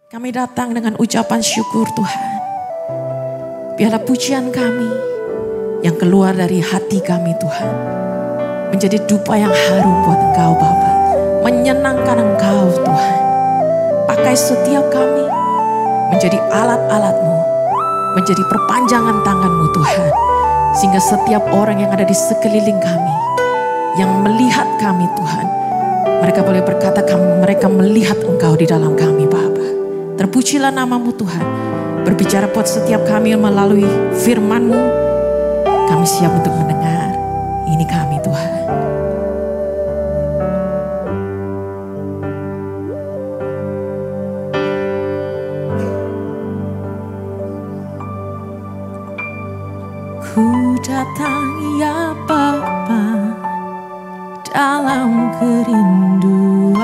Kami datang dengan ucapan syukur Tuhan. Biarlah pujian kami yang keluar dari hati kami Tuhan menjadi dupa yang harum buat Engkau Bapa, menyenangkan Engkau Tuhan. Pakai setiap kami menjadi alat-alat-Mu, menjadi perpanjangan tangan-Mu Tuhan. Sehingga setiap orang yang ada di sekeliling kami, yang melihat kami Tuhan, mereka boleh berkata mereka melihat Engkau di dalam kami Bapa. Terpujilah nama-Mu Tuhan. Berbicara buat setiap kami melalui firman-Mu. Kami siap untuk mendengar. Ini kami Tuhan. Ku datang ya Bapa dalam kerinduan,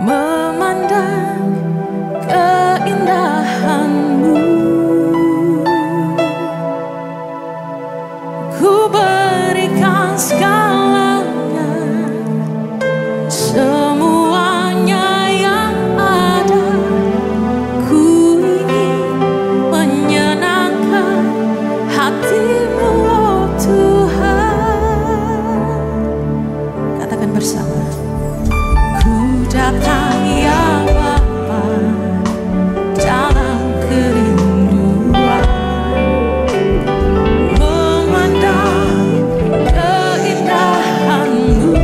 memandang keindahan-Mu. Ku berikan segalanya, semuanya yang ada. Ku ingin menyenangkan hati-Mu, oh Tuhan. Katakan bersama. Ku datang ya Bapa dalam kerinduan, memandang keindahan-Mu.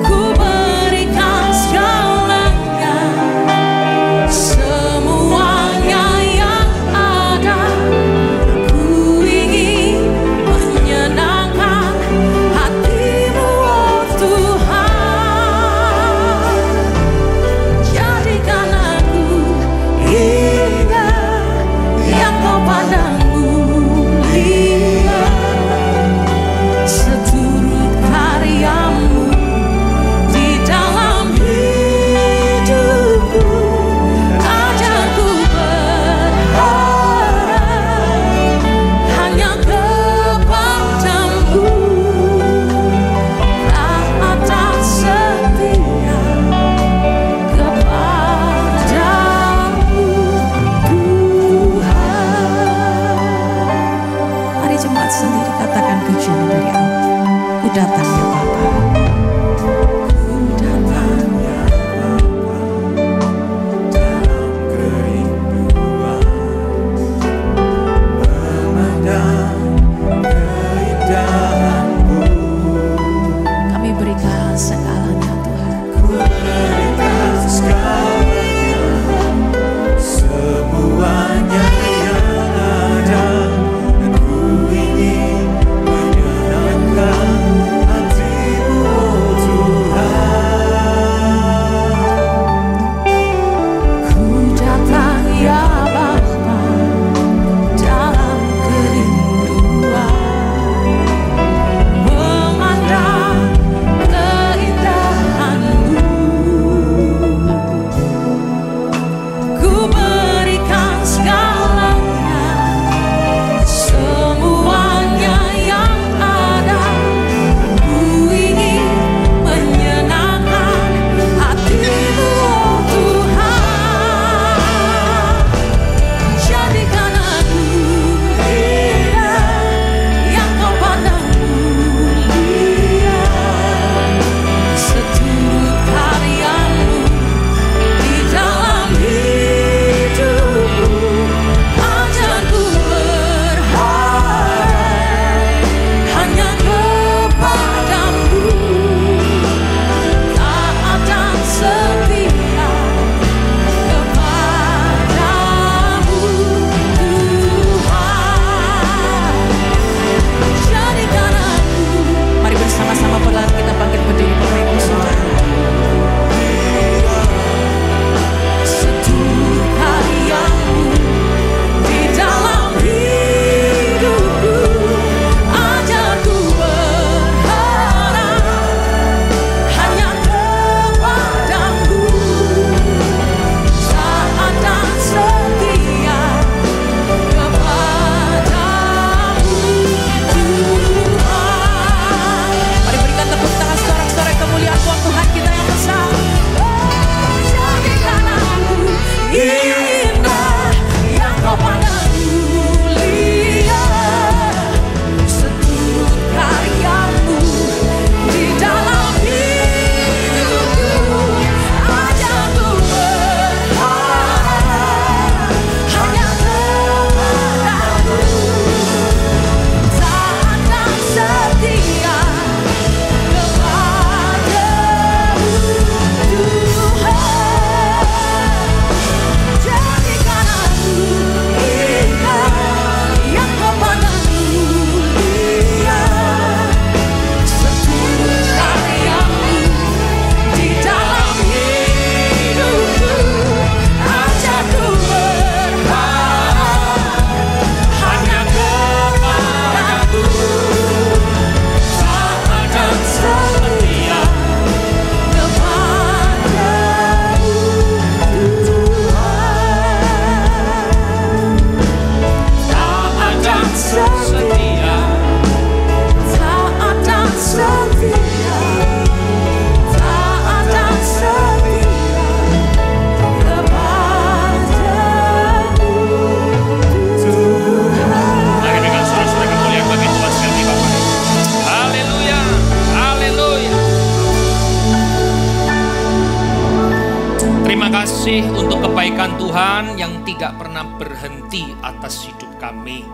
Ku berikan segalanya, semuanya yang ada. Ku ingin menyenangkan hati-Mu, oh Tuhan. Jadikan aku indah yang Kau pandang mulia, seturut karya-Mu di dalam hidupku. Ajarku berharap hanya kepada-Mu, taat dan setia kepada-Mu Tuhan. Mari jemaat sendiri katakan pujian dari Allah. Ku datang ya Bapa. Ku datang ya Bapa dalam kerinduan, memandang keindahan-Mu. Kami berikan segalanya Tuhan. Ku berikan segalanya, semuanya yang ada. Dan ku ingin menyenangkan hati kasih untuk kebaikan Tuhan yang tidak pernah berhenti atas hidup kami.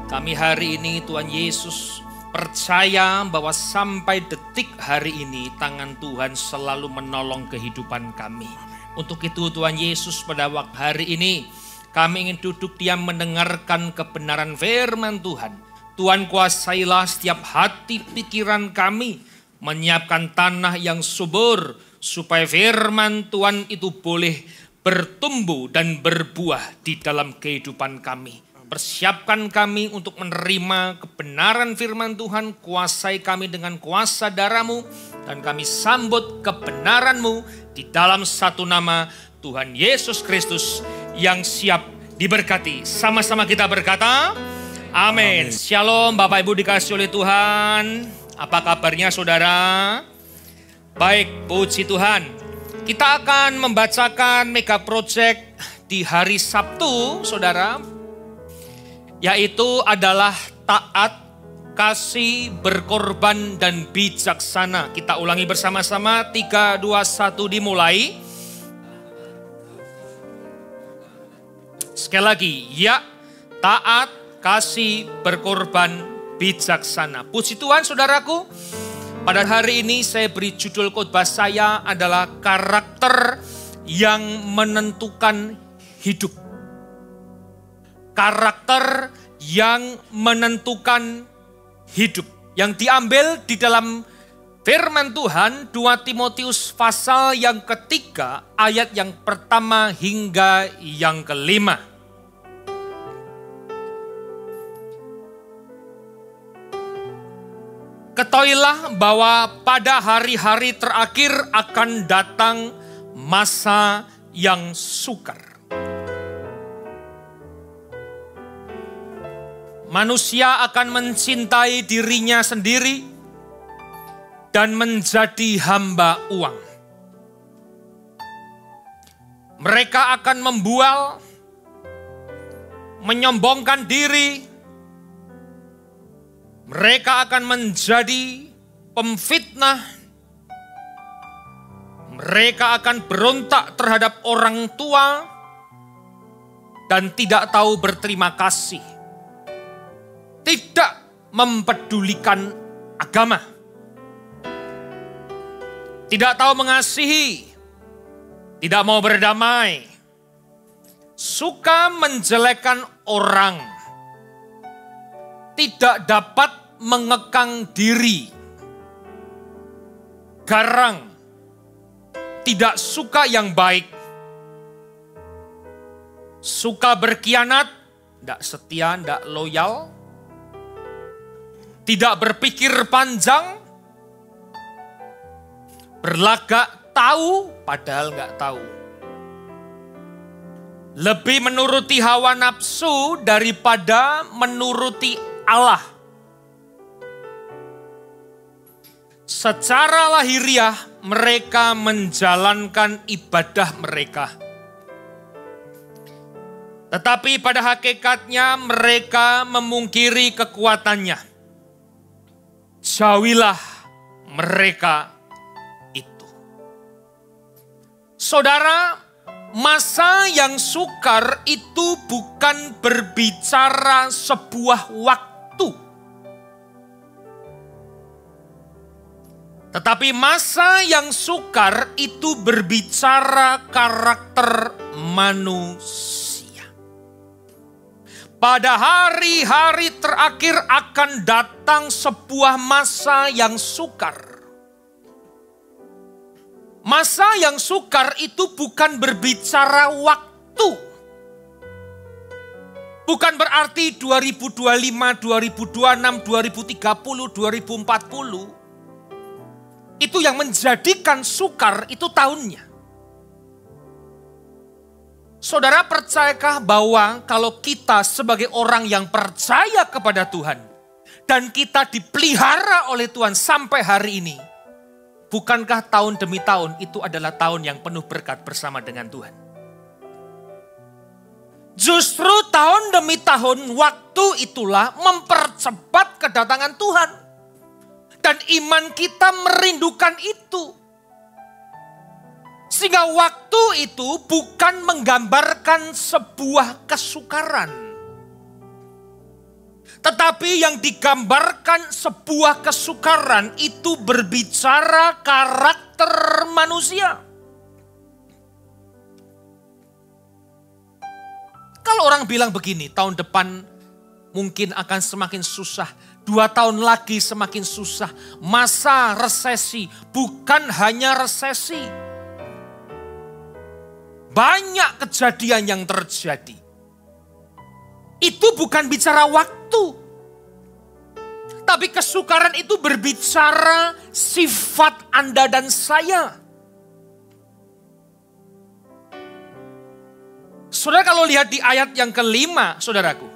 Kami hari ini Tuhan Yesus percaya bahwa sampai detik hari ini tangan Tuhan selalu menolong kehidupan kami. Untuk itu Tuhan Yesus pada waktu hari ini kami ingin duduk diam mendengarkan kebenaran firman Tuhan. Tuhan kuasailah setiap hati pikiran kami, menyiapkan tanah yang subur supaya firman Tuhan itu boleh bertumbuh dan berbuah di dalam kehidupan kami. Persiapkan kami untuk menerima kebenaran firman Tuhan, kuasai kami dengan kuasa darah-Mu, dan kami sambut kebenaran-Mu di dalam satu nama Tuhan Yesus Kristus yang siap diberkati. Sama-sama kita berkata, amin. Shalom Bapak Ibu dikasihi oleh Tuhan. Apa kabarnya saudara? Baik, puji Tuhan. Kita akan membacakan mega project di hari Sabtu, saudara. Yaitu adalah taat, kasih, berkorban, dan bijaksana. Kita ulangi bersama-sama, 3, 2, 1 dimulai. Sekali lagi, ya, taat, kasih, berkorban, bijaksana. Puji Tuhan saudaraku. Pada hari ini saya beri judul khotbah saya adalah karakter yang menentukan hidup. Karakter yang menentukan hidup. Yang diambil di dalam firman Tuhan 2 Timotius pasal yang ketiga ayat yang pertama hingga yang kelima. Ketahuilah bahwa pada hari-hari terakhir akan datang masa yang sukar. Manusia akan mencintai dirinya sendiri dan menjadi hamba uang. Mereka akan membual, menyombongkan diri. Mereka akan menjadi pemfitnah. Mereka akan berontak terhadap orang tua dan tidak tahu berterima kasih. Tidak mempedulikan agama. Tidak tahu mengasihi. Tidak mau berdamai. Suka menjelekkan orang. Tidak dapat mengekang diri, garang, tidak suka yang baik, suka berkhianat, tidak setia, tidak loyal, tidak berpikir panjang, berlagak tahu padahal nggak tahu, lebih menuruti hawa nafsu daripada menuruti Allah. Secara lahiriah mereka menjalankan ibadah mereka. Tetapi pada hakikatnya mereka memungkiri kekuatannya. Jauhilah mereka itu. Saudara, masa yang sukar itu bukan berbicara sebuah waktu. Tetapi masa yang sukar itu berbicara karakter manusia. Pada hari-hari terakhir akan datang sebuah masa yang sukar. Masa yang sukar itu bukan berbicara waktu. Bukan berarti 2025, 2026, 2030, 2040. Itu yang menjadikan sukar itu tahunnya. Saudara, percayakah bahwa kalau kita sebagai orang yang percaya kepada Tuhan dan kita dipelihara oleh Tuhan sampai hari ini, bukankah tahun demi tahun itu adalah tahun yang penuh berkat bersama dengan Tuhan? Justru tahun demi tahun waktu itulah mempercepat kedatangan Tuhan. Dan iman kita merindukan itu. Sehingga waktu itu bukan menggambarkan sebuah kesukaran. Tetapi yang digambarkan sebuah kesukaran itu berbicara karakter manusia. Kalau orang bilang begini, tahun depan mungkin akan semakin susah. 2 tahun lagi semakin susah. Masa resesi, bukan hanya resesi. Banyak kejadian yang terjadi. Itu bukan bicara waktu. Tapi kesukaran itu berbicara sifat Anda dan saya. Saudara kalau lihat di ayat yang kelima, saudaraku.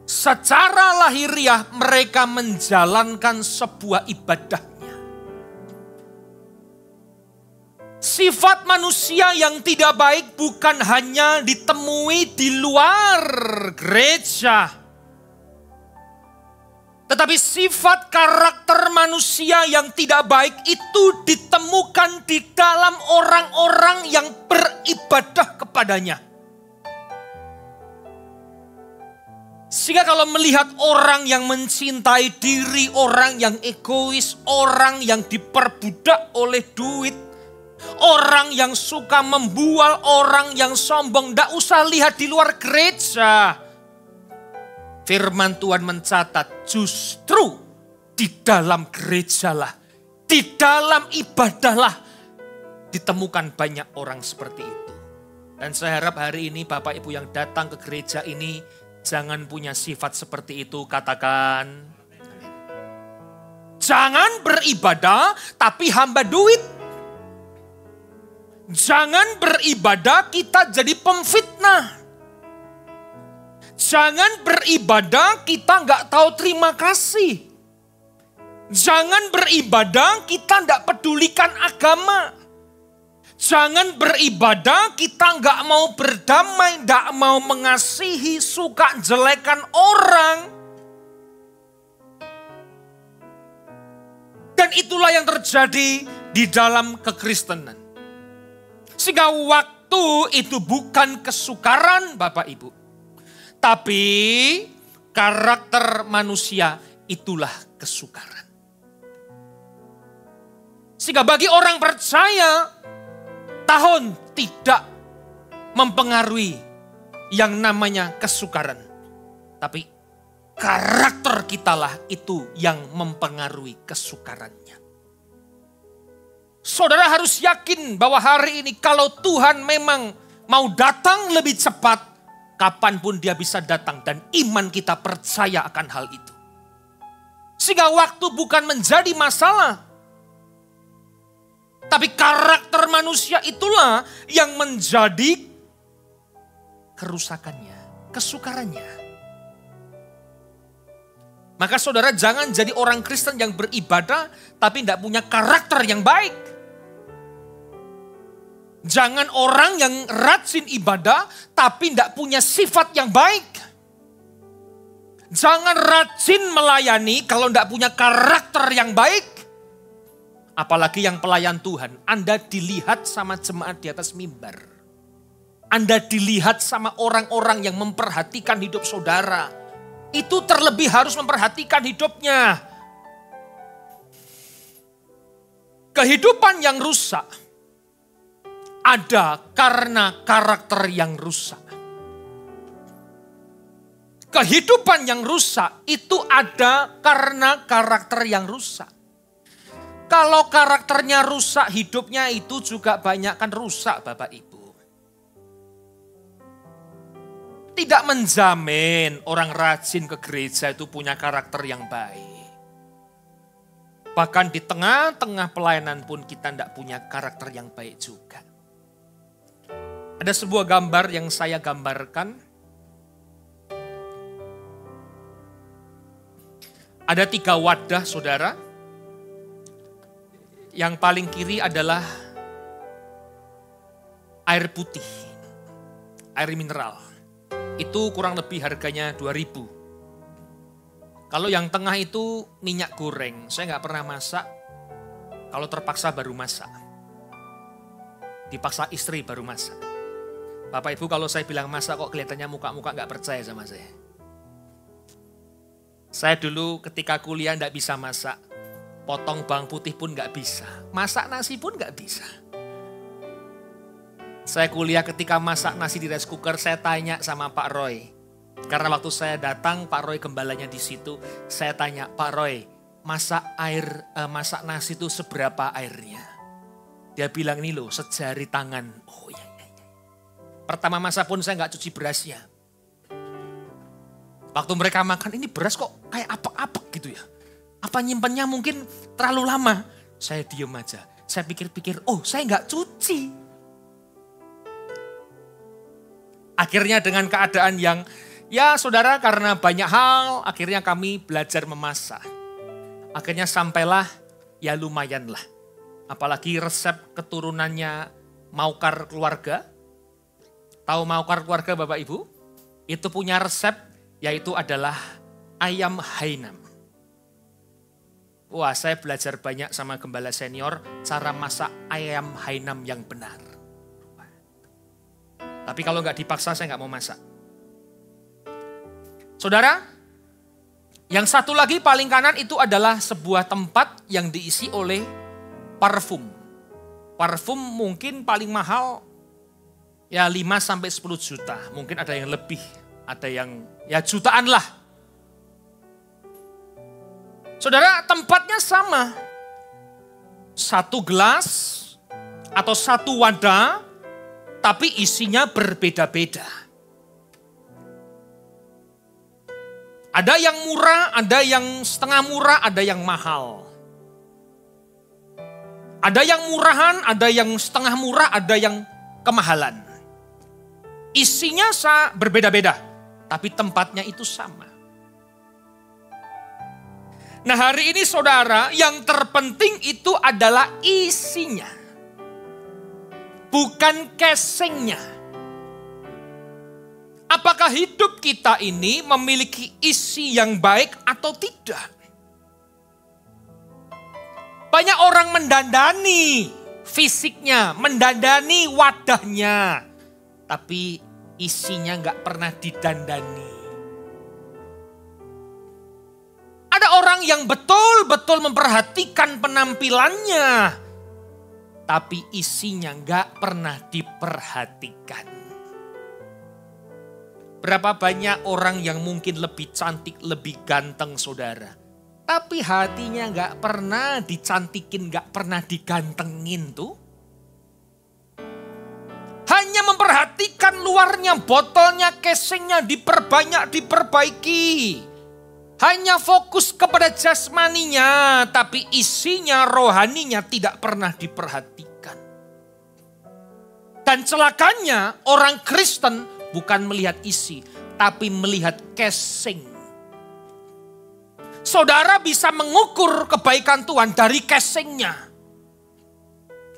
Secara lahiriah mereka menjalankan sebuah ibadahnya. Sifat manusia yang tidak baik bukan hanya ditemui di luar gereja. Tetapi sifat karakter manusia yang tidak baik itu ditemukan di dalam orang-orang yang beribadah kepadanya. Sehingga kalau melihat orang yang mencintai diri, orang yang egois, orang yang diperbudak oleh duit, orang yang suka membual, orang yang sombong, tidak usah lihat di luar gereja. Firman Tuhan mencatat justru di dalam gerejalah, di dalam ibadahlah ditemukan banyak orang seperti itu. Dan saya harap hari ini Bapak Ibu yang datang ke gereja ini jangan punya sifat seperti itu, katakan. Jangan beribadah tapi hamba duit. Jangan beribadah kita jadi pemfitnah. Jangan beribadah kita nggak tahu terima kasih. Jangan beribadah kita nggak pedulikan agama. Jangan beribadah kita nggak mau berdamai, nggak mau mengasihi, suka jelekan orang. Dan itulah yang terjadi di dalam kekristenan. Sehingga waktu itu bukan kesukaran Bapak Ibu. Tapi karakter manusia itulah kesukaran. Sehingga bagi orang percaya, tahun tidak mempengaruhi yang namanya kesukaran. Tapi karakter kitalah itu yang mempengaruhi kesukarannya. Saudara harus yakin bahwa hari ini kalau Tuhan memang mau datang lebih cepat, kapanpun dia bisa datang dan iman kita percaya akan hal itu. Sehingga waktu bukan menjadi masalah. Tapi karakter manusia itulah yang menjadi kerusakannya, kesukarannya. Maka saudara jangan jadi orang Kristen yang beribadah tapi tidak punya karakter yang baik. Jangan orang yang rajin ibadah tapi tidak punya sifat yang baik. Jangan rajin melayani kalau tidak punya karakter yang baik. Apalagi yang pelayan Tuhan. Anda dilihat sama jemaat di atas mimbar. Anda dilihat sama orang-orang yang memperhatikan hidup saudara. Itu terlebih harus memperhatikan hidupnya. Kehidupan yang rusak ada karena karakter yang rusak. Kehidupan yang rusak itu ada karena karakter yang rusak. Kalau karakternya rusak, hidupnya itu juga banyak kan rusak Bapak Ibu. Tidak menjamin orang rajin ke gereja itu punya karakter yang baik. Bahkan di tengah-tengah pelayanan pun kita tidak punya karakter yang baik juga. Ada sebuah gambar yang saya gambarkan. Ada 3 wadah saudara. Yang paling kiri adalah air putih, air mineral. Itu kurang lebih harganya 2.000. Kalau yang tengah itu minyak goreng, saya nggak pernah masak. Kalau terpaksa baru masak. Dipaksa istri baru masak. Bapak Ibu kalau saya bilang masak kok kelihatannya muka-muka gak percaya sama saya. Saya dulu ketika kuliah gak bisa masak. Potong bawang putih pun gak bisa. Masak nasi pun gak bisa. Saya kuliah ketika masak nasi di rice cooker, saya tanya sama Pak Roy. Karena waktu saya datang, Pak Roy gembalanya di situ. Saya tanya, Pak Roy, masak nasi itu seberapa airnya? Dia bilang ini loh, sejari tangan. Oh iya. Pertama masak pun saya gak cuci berasnya. Waktu mereka makan, ini beras kok kayak apek-apek gitu ya. Apa nyimpennya mungkin terlalu lama? Saya diem aja. Saya pikir-pikir, oh saya gak cuci. Akhirnya dengan keadaan yang, ya saudara karena banyak hal, akhirnya kami belajar memasak. Akhirnya sampailah, ya lumayanlah. Apalagi resep keturunannya Maukar keluarga. Tahu Maukar keluarga Bapak Ibu? Itu punya resep yaitu adalah ayam Hainam. Wah, saya belajar banyak sama gembala senior cara masak ayam Hainam yang benar. Tapi kalau nggak dipaksa saya nggak mau masak. Saudara, yang satu lagi paling kanan itu adalah sebuah tempat yang diisi oleh parfum. Parfum mungkin paling mahal ya 5-10 juta. Mungkin ada yang lebih, ada yang ya jutaan lah. Saudara, tempatnya sama. Satu gelas atau satu wadah, tapi isinya berbeda-beda. Ada yang murah, ada yang setengah murah, ada yang mahal. Ada yang murahan, ada yang setengah murah, ada yang kemahalan. Isinya berbeda-beda, tapi tempatnya itu sama. Nah hari ini saudara, yang terpenting itu adalah isinya. Bukan casingnya. Apakah hidup kita ini memiliki isi yang baik atau tidak? Banyak orang mendandani fisiknya, mendandani wadahnya. Tapi isinya gak pernah didandani. Ada orang yang betul-betul memperhatikan penampilannya. Tapi isinya gak pernah diperhatikan. Berapa banyak orang yang mungkin lebih cantik, lebih ganteng saudara. Tapi hatinya gak pernah dicantikin, gak pernah digantengin tuh. Hanya memperhatikan luarnya, botolnya, casingnya diperbanyak, diperbaiki. Hanya fokus kepada jasmaninya, tapi isinya, rohaninya tidak pernah diperhatikan. Dan celakanya orang Kristen bukan melihat isi, tapi melihat casing. Saudara bisa mengukur kebaikan Tuhan dari casingnya.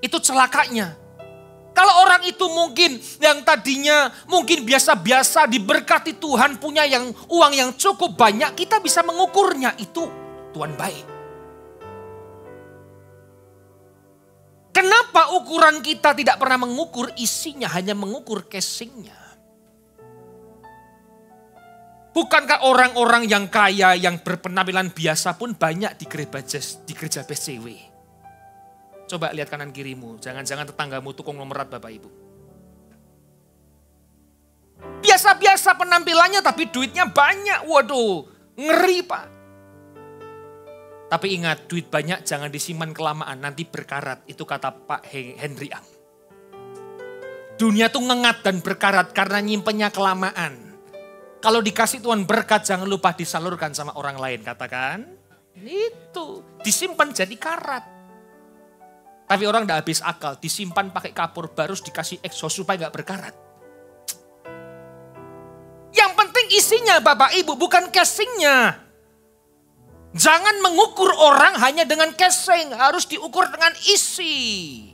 Itu celakanya. Kalau orang itu mungkin yang tadinya mungkin biasa-biasa diberkati Tuhan punya uang yang cukup banyak, kita bisa mengukurnya itu Tuhan baik. Kenapa ukuran kita tidak pernah mengukur isinya, hanya mengukur casingnya? Bukankah orang-orang yang kaya, yang berpenampilan biasa pun banyak di gereja PCW? Coba lihat kanan kirimu, jangan-jangan tetanggamu tukang nomerat Bapak Ibu. Biasa-biasa penampilannya tapi duitnya banyak, waduh ngeri Pak. Tapi ingat, duit banyak jangan disimpan kelamaan, nanti berkarat, itu kata Pak Henry Ang. Dunia tuh ngengat dan berkarat karena nyimpennya kelamaan. Kalau dikasih Tuhan berkat jangan lupa disalurkan sama orang lain, katakan. Itu, disimpan jadi karat. Tapi orang gak habis akal, disimpan pakai kapur baru dikasih exhaust supaya gak berkarat. Yang penting isinya Bapak Ibu, bukan casingnya. Jangan mengukur orang hanya dengan casing, harus diukur dengan isi.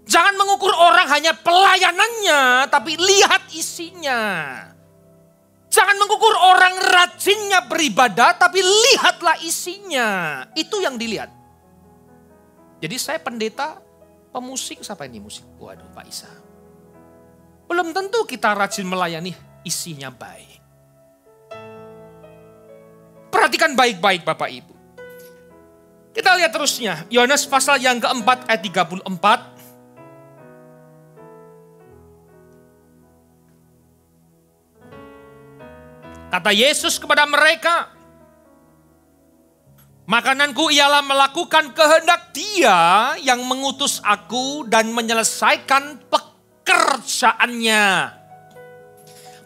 Jangan mengukur orang hanya pelayanannya, tapi lihat isinya. Jangan mengukur orang rajinnya beribadah, tapi lihatlah isinya. Itu yang dilihat. Jadi saya pendeta Pemusik siapa ini musik? Waduh, Pak Isa. Belum tentu kita rajin melayani, isinya baik. Perhatikan baik-baik Bapak Ibu. Kita lihat terusnya, Yohanes pasal yang keempat ayat 34. Kata Yesus kepada mereka, makananku ialah melakukan kehendak Dia yang mengutus aku dan menyelesaikan pekerjaannya.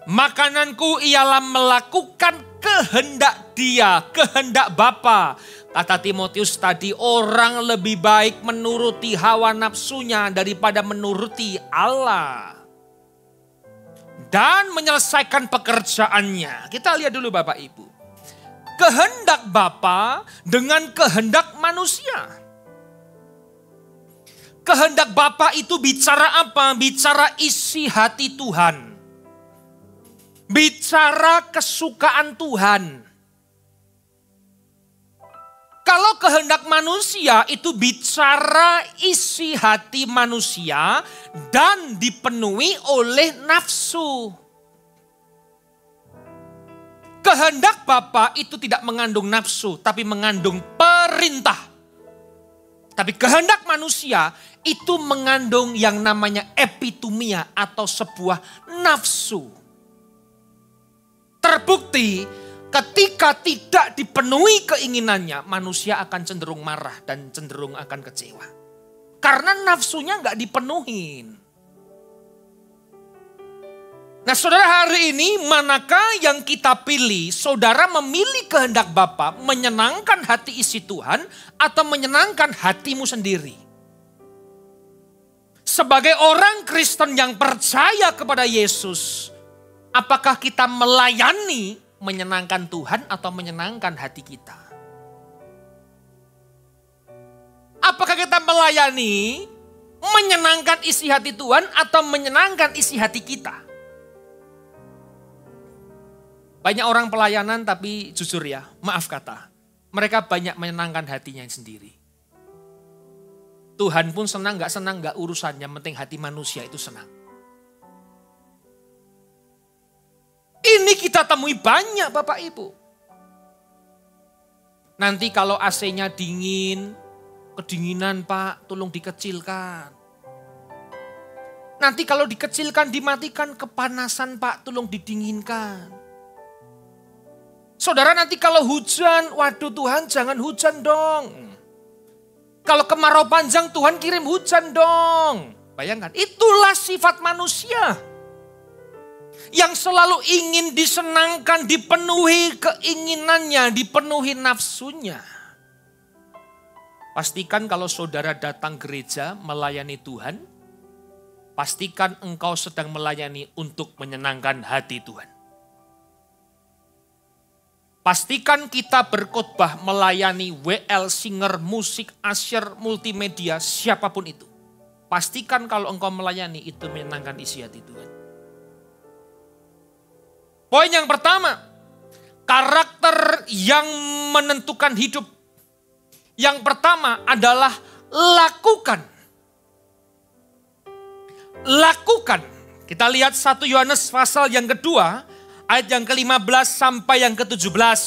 Makananku ialah melakukan kehendak Dia, kehendak Bapa. Kata Timotius tadi, orang lebih baik menuruti hawa nafsunya daripada menuruti Allah. Dan menyelesaikan pekerjaannya. Kita lihat dulu Bapak Ibu. Kehendak Bapa dengan kehendak manusia. Kehendak Bapa itu bicara apa? Bicara isi hati Tuhan. Bicara kesukaan Tuhan. Kalau kehendak manusia itu bicara isi hati manusia dan dipenuhi oleh nafsu. Kehendak Bapa itu tidak mengandung nafsu, tapi mengandung perintah. Tapi kehendak manusia itu mengandung yang namanya epitumia atau sebuah nafsu. Terbukti ketika tidak dipenuhi keinginannya, manusia akan cenderung marah dan cenderung akan kecewa. Karena nafsunya nggak dipenuhin. Nah saudara, hari ini manakah yang kita pilih? Saudara memilih kehendak Bapa menyenangkan hati isi Tuhan atau menyenangkan hatimu sendiri? Sebagai orang Kristen yang percaya kepada Yesus, apakah kita melayani menyenangkan Tuhan atau menyenangkan hati kita? Apakah kita melayani menyenangkan isi hati Tuhan atau menyenangkan isi hati kita? Banyak orang pelayanan tapi jujur ya, maaf kata, mereka banyak menyenangkan hatinya sendiri. Tuhan pun senang gak urusannya, penting hati manusia itu senang. Ini kita temui banyak Bapak Ibu. Nanti kalau AC-nya dingin, kedinginan Pak, tolong dikecilkan. Nanti kalau dikecilkan, dimatikan, kepanasan Pak, tolong didinginkan. Saudara, nanti kalau hujan, waduh Tuhan jangan hujan dong. Kalau kemarau panjang, Tuhan kirim hujan dong. Bayangkan, itulah sifat manusia. Yang selalu ingin disenangkan, dipenuhi keinginannya, dipenuhi nafsunya. Pastikan kalau saudara datang gereja melayani Tuhan, pastikan engkau sedang melayani untuk menyenangkan hati Tuhan. Pastikan kita berkhotbah melayani WL, singer, musik, asyir, multimedia, siapapun itu. Pastikan kalau engkau melayani itu menyenangkan isi hati Tuhan. Poin yang pertama, karakter yang menentukan hidup. Yang pertama adalah lakukan. Lakukan. Kita lihat 1 Yohanes pasal yang kedua, ayat yang ke-15 sampai yang ke-17.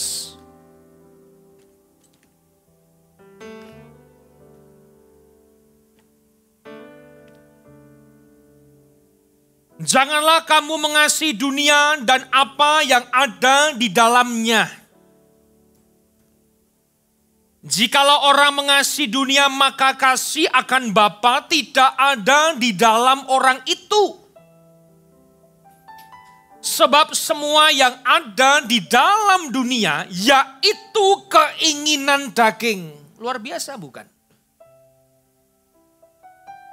Janganlah kamu mengasihi dunia dan apa yang ada di dalamnya. Jikalau orang mengasihi dunia, maka kasih akan Bapa tidak ada di dalam orang itu. Sebab semua yang ada di dalam dunia, yaitu keinginan daging. Luar biasa bukan?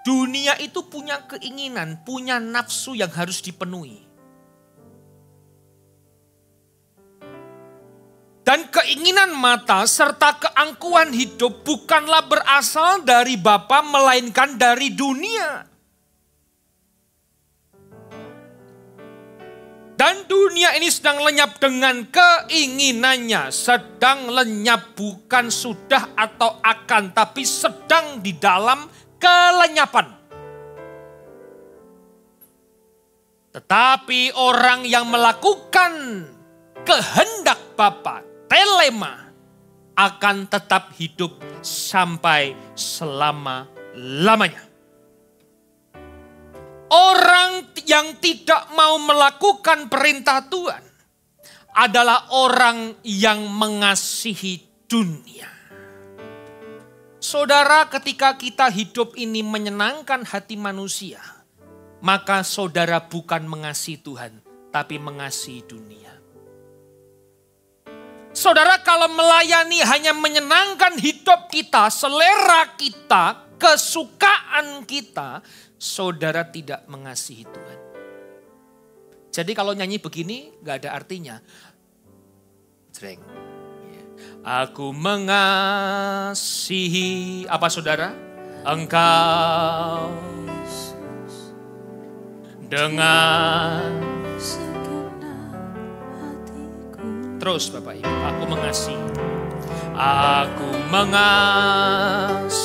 Dunia itu punya keinginan, punya nafsu yang harus dipenuhi. Dan keinginan mata serta keangkuhan hidup bukanlah berasal dari Bapa melainkan dari dunia. Dan dunia ini sedang lenyap dengan keinginannya. Sedang lenyap bukan sudah atau akan, tapi sedang di dalam kelenyapan. Tetapi orang yang melakukan kehendak Bapa, telema, akan tetap hidup sampai selama-lamanya. Orang yang tidak mau melakukan perintah Tuhan adalah orang yang mengasihi dunia. Saudara, ketika kita hidup ini menyenangkan hati manusia, maka saudara bukan mengasihi Tuhan, tapi mengasihi dunia. Saudara, kalau melayani hanya menyenangkan hidup kita, selera kita, kesukaan kita, saudara tidak mengasihi Tuhan. Jadi kalau nyanyi begini gak ada artinya. Jreng. Aku mengasihi, apa saudara? Engkau dengan terus Bapak Ibu, aku mengasihi. Aku mengasihi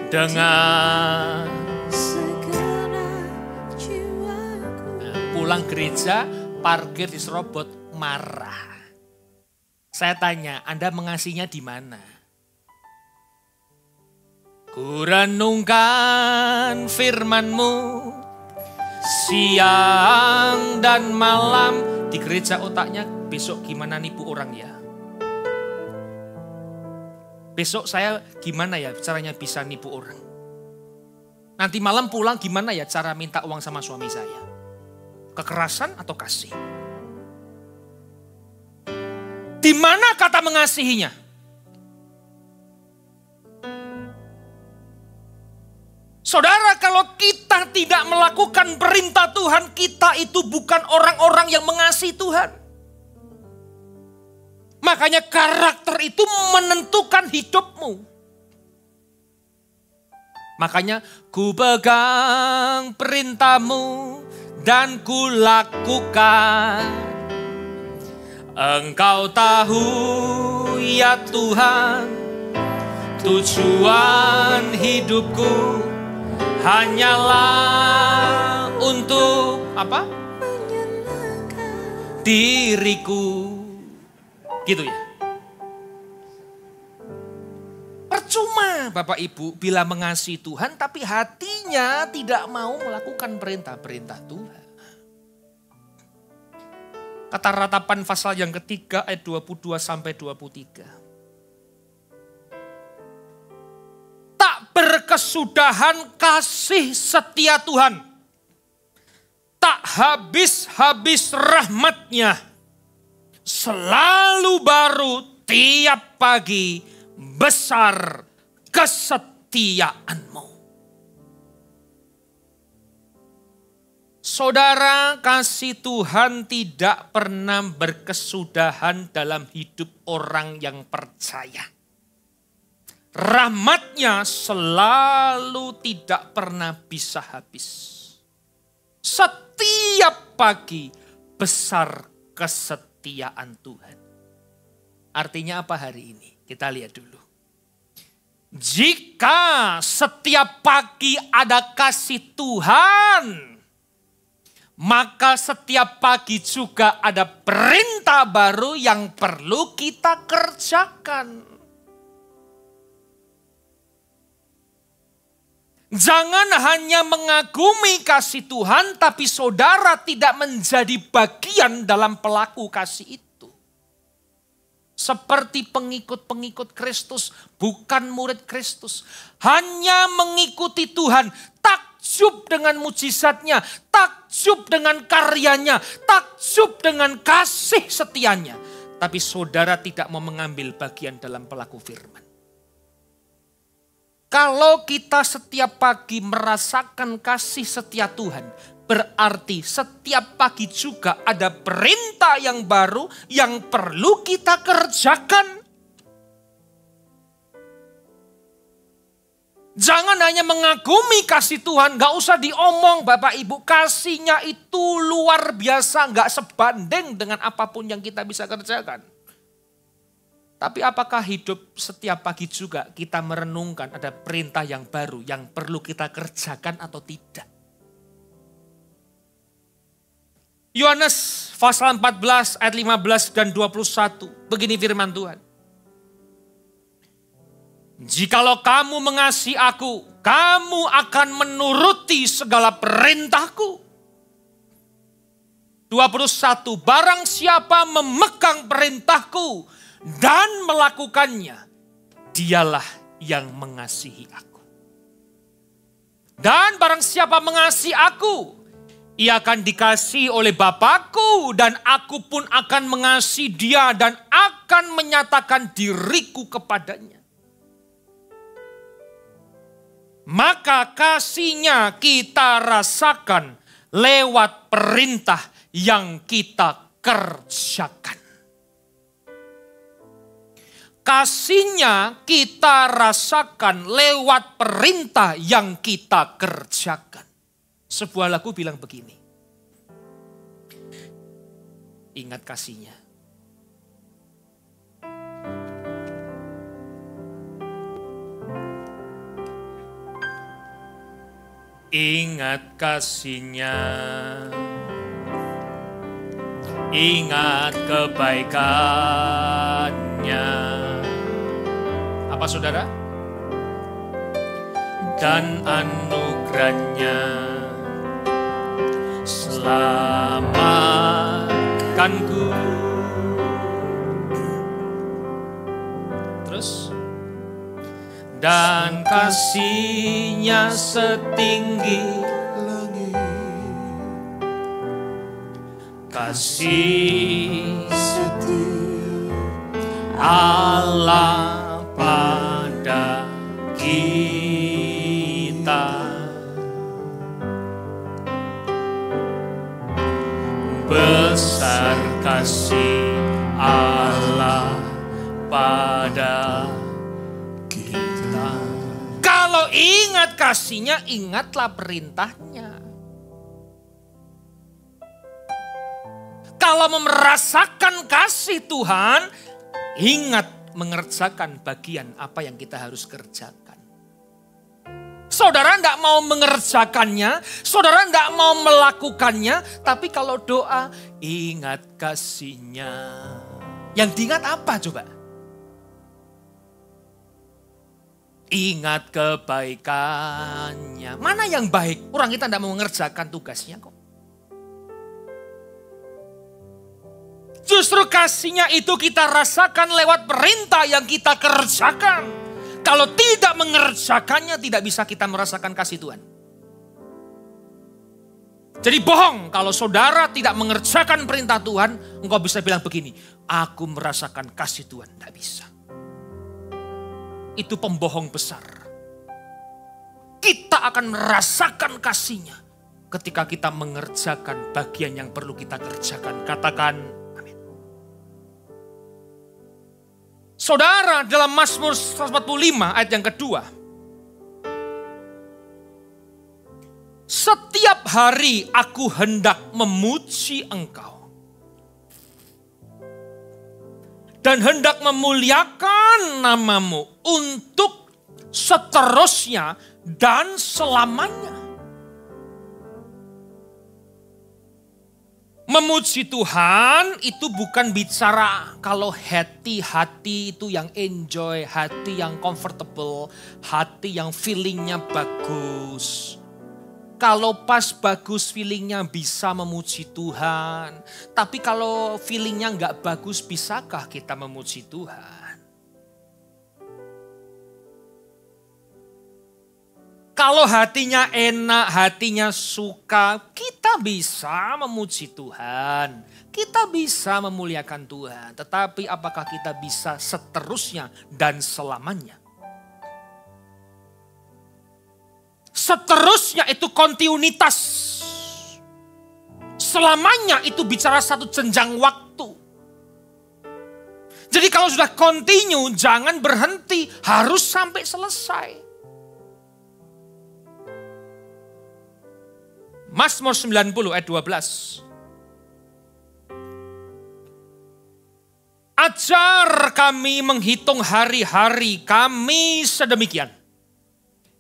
dengan pulang gereja, parkir diserobot, marah. Saya tanya, Anda mengasihinya di mana? Ku renungkan firman-Mu siang dan malam. Di gereja otaknya besok gimana nipu orang ya? Besok saya gimana ya caranya bisa nipu orang? Nanti malam pulang gimana ya cara minta uang sama suami saya? Kekerasan atau kasih? Di mana kata mengasihinya? Saudara, kalau kita tidak melakukan perintah Tuhan, kita itu bukan orang-orang yang mengasihi Tuhan. Makanya karakter itu menentukan hidupmu. Makanya ku pegang perintah-Mu dan ku lakukan. Engkau tahu ya Tuhan, tujuan hidupku hanyalah untuk apa? Diriku. Gitu ya. Percuma Bapak Ibu bila mengasihi Tuhan tapi hatinya tidak mau melakukan perintah-perintah Tuhan. Kata Ratapan pasal yang ketiga ayat 22 sampai 23. Tak berkesudahan kasih setia Tuhan. Tak habis-habis rahmat-Nya. Selalu baru tiap pagi, besar kesetiaan-Mu. Saudara, kasih Tuhan tidak pernah berkesudahan dalam hidup orang yang percaya. Rahmat-Nya selalu tidak pernah bisa habis. Setiap pagi besar kesetiaan Tuhan. Artinya apa hari ini? Kita lihat dulu. Jika setiap pagi ada kasih Tuhan, maka setiap pagi juga ada perintah baru yang perlu kita kerjakan. Jangan hanya mengagumi kasih Tuhan, tapi saudara tidak menjadi bagian dalam pelaku kasih itu. Seperti pengikut-pengikut Kristus, bukan murid Kristus. Hanya mengikuti Tuhan, takjub dengan mujizatnya, takjub dengan karyanya, takjub dengan kasih setianya. Tapi saudara tidak mau mengambil bagian dalam pelaku firman. Kalau kita setiap pagi merasakan kasih setia Tuhan, berarti setiap pagi juga ada perintah yang baru yang perlu kita kerjakan. Jangan hanya mengagumi kasih Tuhan, gak usah diomong Bapak Ibu. Kasihnya itu luar biasa, gak sebanding dengan apapun yang kita bisa kerjakan. Tapi apakah hidup setiap pagi juga kita merenungkan ada perintah yang baru yang perlu kita kerjakan atau tidak? Yohanes pasal 14 ayat 15 dan 21. Begini firman Tuhan. Jikalau kamu mengasihi aku, kamu akan menuruti segala perintahku. 21. Barang siapa memegang perintahku dan melakukannya, dialah yang mengasihi aku. Dan barang siapa mengasihi aku, ia akan dikasihi oleh Bapakku, dan aku pun akan mengasihi dia dan akan menyatakan diriku kepadanya. Maka kasihnya kita rasakan lewat perintah yang kita kerjakan. Kasihnya kita rasakan lewat perintah yang kita kerjakan. Sebuah lagu bilang begini. Ingat kasihnya. Ingat kasihnya. Ingat kebaikannya. Apa saudara? Dan anugerahnya selamatkanku. Terus? Dan kasihnya setinggi langit. Kasih setia Allah pada kita. Besar kasih Allah pada kita. Kalau ingat kasihnya, ingatlah perintahnya. Kalau merasakan kasih Tuhan, ingat mengerjakan bagian apa yang kita harus kerjakan. Saudara tidak mau mengerjakannya, saudara tidak mau melakukannya, tapi kalau doa, ingat kasihnya. Yang diingat apa coba? Ingat kebaikannya. Mana yang baik? Orang kita tidak mau mengerjakan tugasnya kok. Justru kasihnya itu kita rasakan lewat perintah yang kita kerjakan. Kalau tidak mengerjakannya, tidak bisa kita merasakan kasih Tuhan. Jadi bohong kalau saudara tidak mengerjakan perintah Tuhan, engkau bisa bilang begini, aku merasakan kasih Tuhan. Tidak bisa. Itu pembohong besar. Kita akan merasakan kasihnya ketika kita mengerjakan bagian yang perlu kita kerjakan. Katakan, saudara, dalam Mazmur 145 ayat yang kedua. Setiap hari aku hendak memuji Engkau. Dan hendak memuliakan namamu untuk seterusnya dan selamanya. Memuji Tuhan itu bukan bicara kalau hati itu yang enjoy, hati yang comfortable, hati yang feelingnya bagus. Kalau pas bagus feelingnya bisa memuji Tuhan. Tapi kalau feelingnya nggak bagus, bisakah kita memuji Tuhan? Kalau hatinya enak, hatinya suka, kita bisa memuji Tuhan. Kita bisa memuliakan Tuhan. Tetapi apakah kita bisa seterusnya dan selamanya? Seterusnya itu kontinuitas. Selamanya itu bicara satu jenjang waktu. Jadi kalau sudah continue, jangan berhenti. Harus sampai selesai. Mazmur 90 ayat 12. Ajar kami menghitung hari-hari kami sedemikian,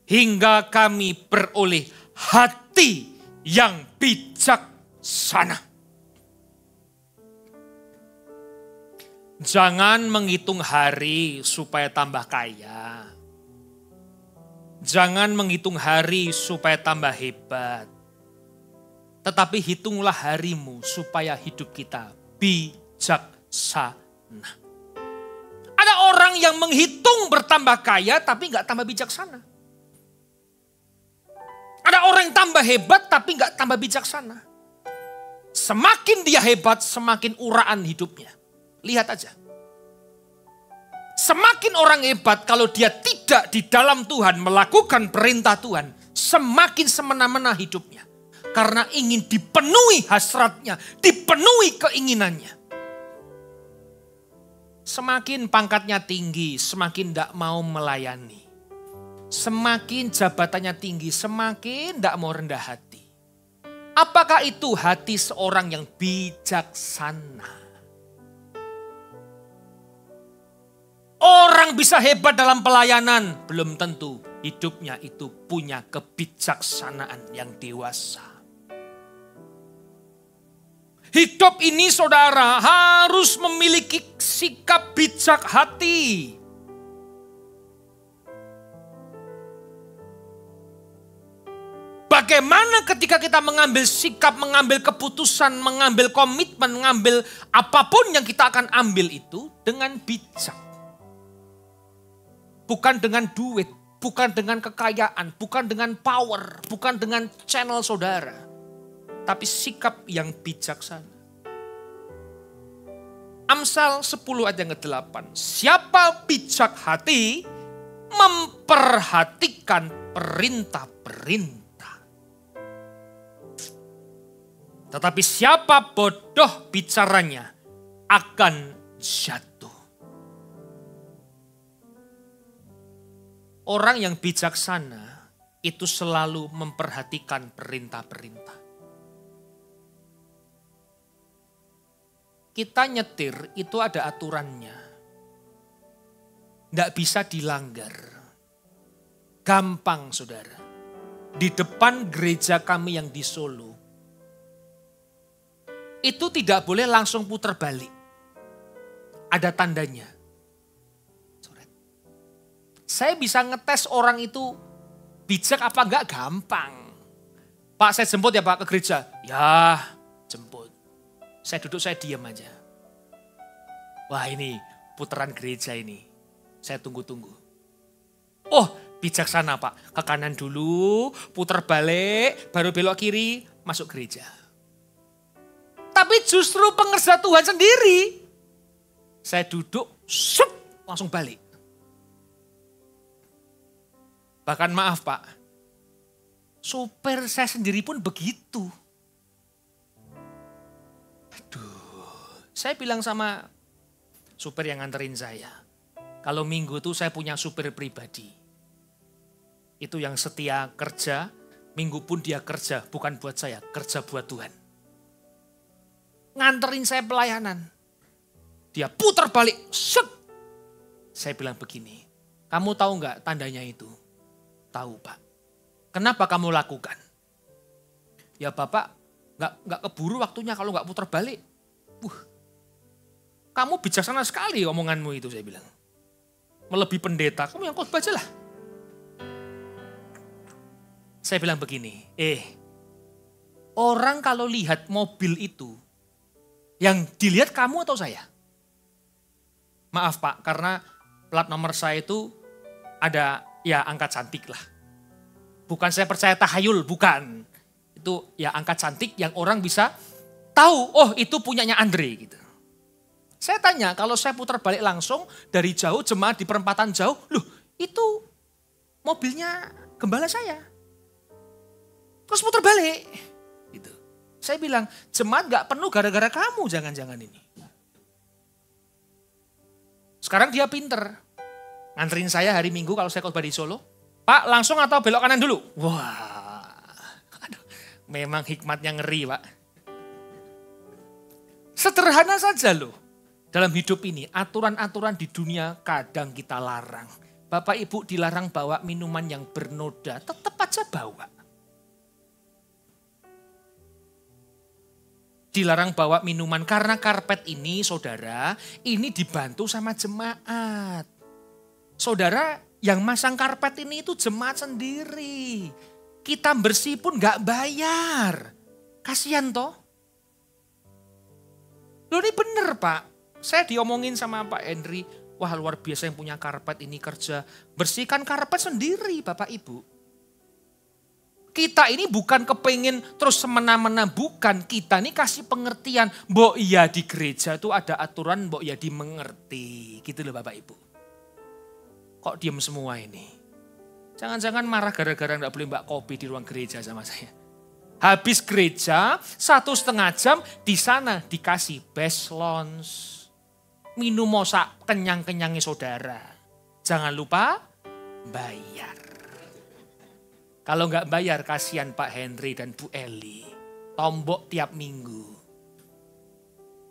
hingga kami beroleh hati yang bijaksana. Jangan menghitung hari supaya tambah kaya. Jangan menghitung hari supaya tambah hebat. Tetapi hitunglah harimu supaya hidup kita bijaksana. Ada orang yang menghitung bertambah kaya tapi gak tambah bijaksana. Ada orang yang tambah hebat tapi gak tambah bijaksana. Semakin dia hebat, semakin uraan hidupnya. Lihat aja. Semakin orang hebat kalau dia tidak di dalam Tuhan melakukan perintah Tuhan, semakin semena-mena hidupnya. Karena ingin dipenuhi hasratnya, dipenuhi keinginannya. Semakin pangkatnya tinggi, semakin tidak mau melayani. Semakin jabatannya tinggi, semakin tidak mau rendah hati. Apakah itu hati seorang yang bijaksana? Orang bisa hebat dalam pelayanan, belum tentu hidupnya itu punya kebijaksanaan yang dewasa. Hidup ini saudara harus memiliki sikap bijak hati. Bagaimana ketika kita mengambil sikap, mengambil keputusan, mengambil komitmen, mengambil apapun yang kita akan ambil itu dengan bijak. Bukan dengan duit, bukan dengan kekayaan, bukan dengan power, bukan dengan channel saudara. Tapi sikap yang bijaksana. Amsal 10 ayat yang ke-8. Siapa bijak hati memperhatikan perintah-perintah. Tetapi siapa bodoh bicaranya akan jatuh. Orang yang bijaksana itu selalu memperhatikan perintah-perintah. Kita nyetir itu ada aturannya. Tidak bisa dilanggar. Gampang saudara. Di depan gereja kami yang di Solo. Itu tidak boleh langsung putar balik. Ada tandanya. Saya bisa ngetes orang itu bijak apa enggak gampang. Pak saya jemput ya Pak ke gereja. Ya jemput. Saya duduk, saya diam aja. Wah ini putaran gereja ini. Saya tunggu-tunggu. Oh bijaksana Pak. Ke kanan dulu, putar balik, baru belok kiri, masuk gereja. Tapi justru pengerja Tuhan sendiri. Saya duduk, sup, langsung balik. Bahkan maaf Pak, supir saya sendiri pun begitu. Saya bilang sama supir yang nganterin saya. Kalau minggu itu saya punya supir pribadi. Itu yang setia kerja, minggu pun dia kerja. Bukan buat saya, kerja buat Tuhan. Nganterin saya pelayanan. Dia putar balik, set. Saya bilang begini, kamu tahu nggak tandanya itu? Tahu Pak. Kenapa kamu lakukan? Ya Bapak, nggak keburu waktunya kalau nggak putar balik. Kamu bijaksana sekali omonganmu itu, saya bilang. Melebihi pendeta, kamu yang khotbah aja lah. Saya bilang begini, orang kalau lihat mobil itu, yang dilihat kamu atau saya? Maaf Pak, karena plat nomor saya itu ada ya angka cantik lah. Bukan saya percaya tahayul, bukan. Itu ya angka cantik yang orang bisa tahu, oh itu punyanya Andre gitu. Saya tanya, kalau saya putar balik langsung dari jauh, jemaat di perempatan jauh, loh itu mobilnya gembala saya. Terus putar balik. Gitu. Saya bilang, jemaat gak penuh gara-gara kamu jangan-jangan ini. Sekarang dia pinter. Nganterin saya hari Minggu kalau saya khotbah di Solo. Pak langsung atau belok kanan dulu? Wah, aduh, memang hikmatnya ngeri Pak. Sederhana saja loh. Dalam hidup ini, aturan-aturan di dunia kadang kita larang. Bapak Ibu dilarang bawa minuman yang bernoda, tetap aja bawa. Dilarang bawa minuman karena karpet ini, saudara, ini dibantu sama jemaat. Saudara, yang masang karpet ini itu jemaat sendiri. Kita bersih pun gak bayar. Kasihan toh. Loh ini bener Pak. Saya diomongin sama Pak Henry. Wah luar biasa yang punya karpet ini kerja. Bersihkan karpet sendiri Bapak Ibu. Kita ini bukan kepengen terus semena-mena, bukan. Kita ini kasih pengertian. Mbok iya di gereja itu ada aturan, mbok iya dimengerti. Gitu loh Bapak Ibu. Kok diem semua ini? Jangan-jangan marah gara-gara gak boleh mbak kopi di ruang gereja sama saya. Habis gereja 1,5 jam di sana dikasih best lunch. Minum mosak kenyang-kenyangnya saudara. Jangan lupa bayar. Kalau nggak bayar kasihan Pak Henry dan Bu Eli. Tombok tiap minggu.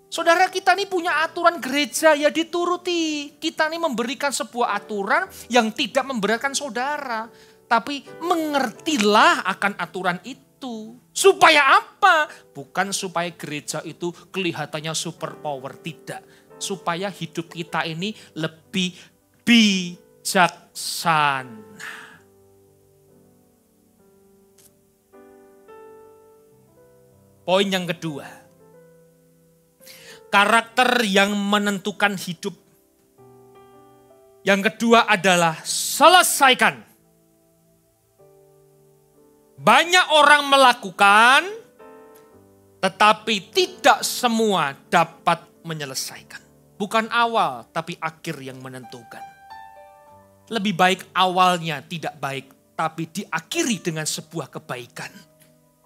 Saudara kita ini punya aturan gereja ya dituruti. Kita ini memberikan sebuah aturan yang tidak memberatkan saudara. Tapi mengertilah akan aturan itu. Supaya apa? Bukan supaya gereja itu kelihatannya super power. Tidak. Supaya hidup kita ini lebih bijaksana. Poin yang kedua, karakter yang menentukan hidup. Yang kedua adalah selesaikan. Banyak orang melakukan, tetapi tidak semua dapat menyelesaikan. Bukan awal, tapi akhir yang menentukan. Lebih baik awalnya tidak baik, tapi diakhiri dengan sebuah kebaikan.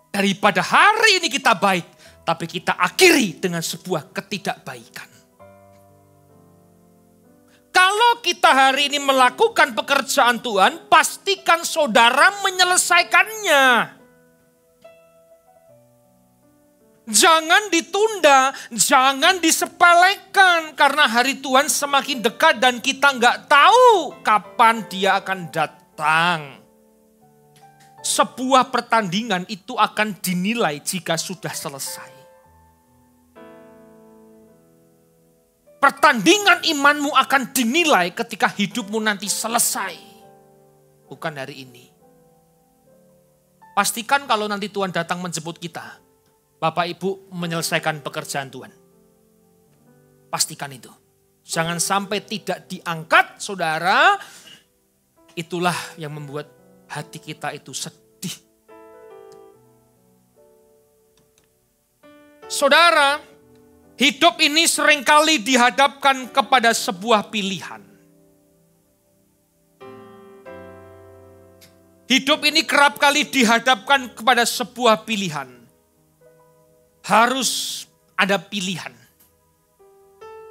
Daripada hari ini kita baik, tapi kita akhiri dengan sebuah ketidakbaikan. Kalau kita hari ini melakukan pekerjaan Tuhan, pastikan saudara menyelesaikannya. Jangan ditunda, jangan disepelekan. Karena hari Tuhan semakin dekat dan kita nggak tahu kapan dia akan datang. Sebuah pertandingan itu akan dinilai jika sudah selesai. Pertandingan imanmu akan dinilai ketika hidupmu nanti selesai. Bukan hari ini. Pastikan kalau nanti Tuhan datang menjemput kita, Bapak Ibu menyelesaikan pekerjaan Tuhan. Pastikan itu. Jangan sampai tidak diangkat, saudara. Itulah yang membuat hati kita itu sedih. Saudara, hidup ini seringkali dihadapkan kepada sebuah pilihan. Hidup ini kerap kali dihadapkan kepada sebuah pilihan. Harus ada pilihan.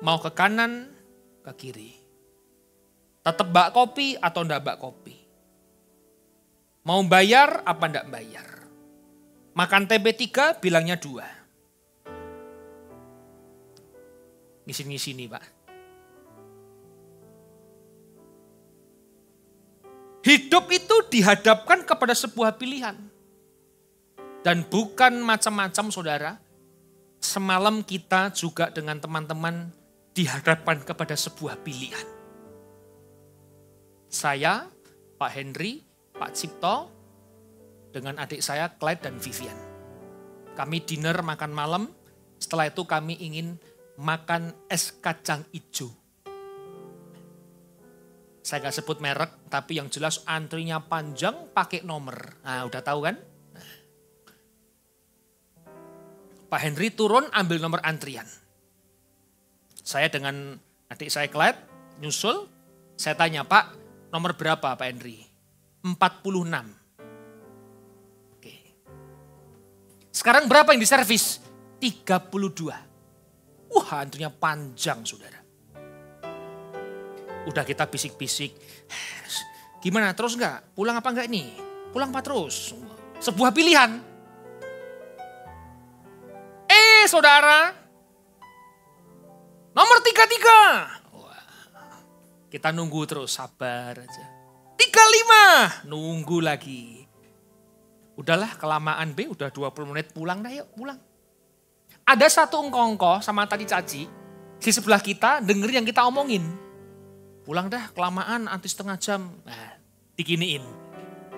Mau ke kanan, ke kiri. Tetap bak kopi atau enggak bak kopi. Mau bayar apa enggak bayar? Makan TB3 bilangnya 2. Ngisi-ngisi nih Pak. Hidup itu dihadapkan kepada sebuah pilihan. Dan bukan macam-macam saudara. Semalam kita juga dengan teman-teman dihadapkan kepada sebuah pilihan. Saya, Pak Henry, Pak Cipto, dengan adik saya Clyde dan Vivian. Kami dinner makan malam, setelah itu kami ingin makan es kacang hijau. Saya gak sebut merek, tapi yang jelas antrinya panjang pakai nomor. Nah udah tahu kan? Pak Henry turun ambil nomor antrian. Saya dengan adik saya Clyde nyusul, saya tanya Pak nomor berapa Pak Henry? 46. Oke. Sekarang berapa yang diservis? 32. Wah antrinya panjang saudara. Udah kita bisik-bisik. Gimana terus enggak? Pulang apa enggak nih? Pulang apa terus? Sebuah pilihan. Saudara. Nomor 33. Wah, kita nunggu terus, sabar aja. 35, nunggu lagi. Udahlah kelamaan B, udah 20 menit pulang dah yuk, pulang. Ada satu engkongko sama tadi Caci, di sebelah kita denger yang kita omongin. Pulang dah kelamaan, nanti setengah jam. Nah, diginiin.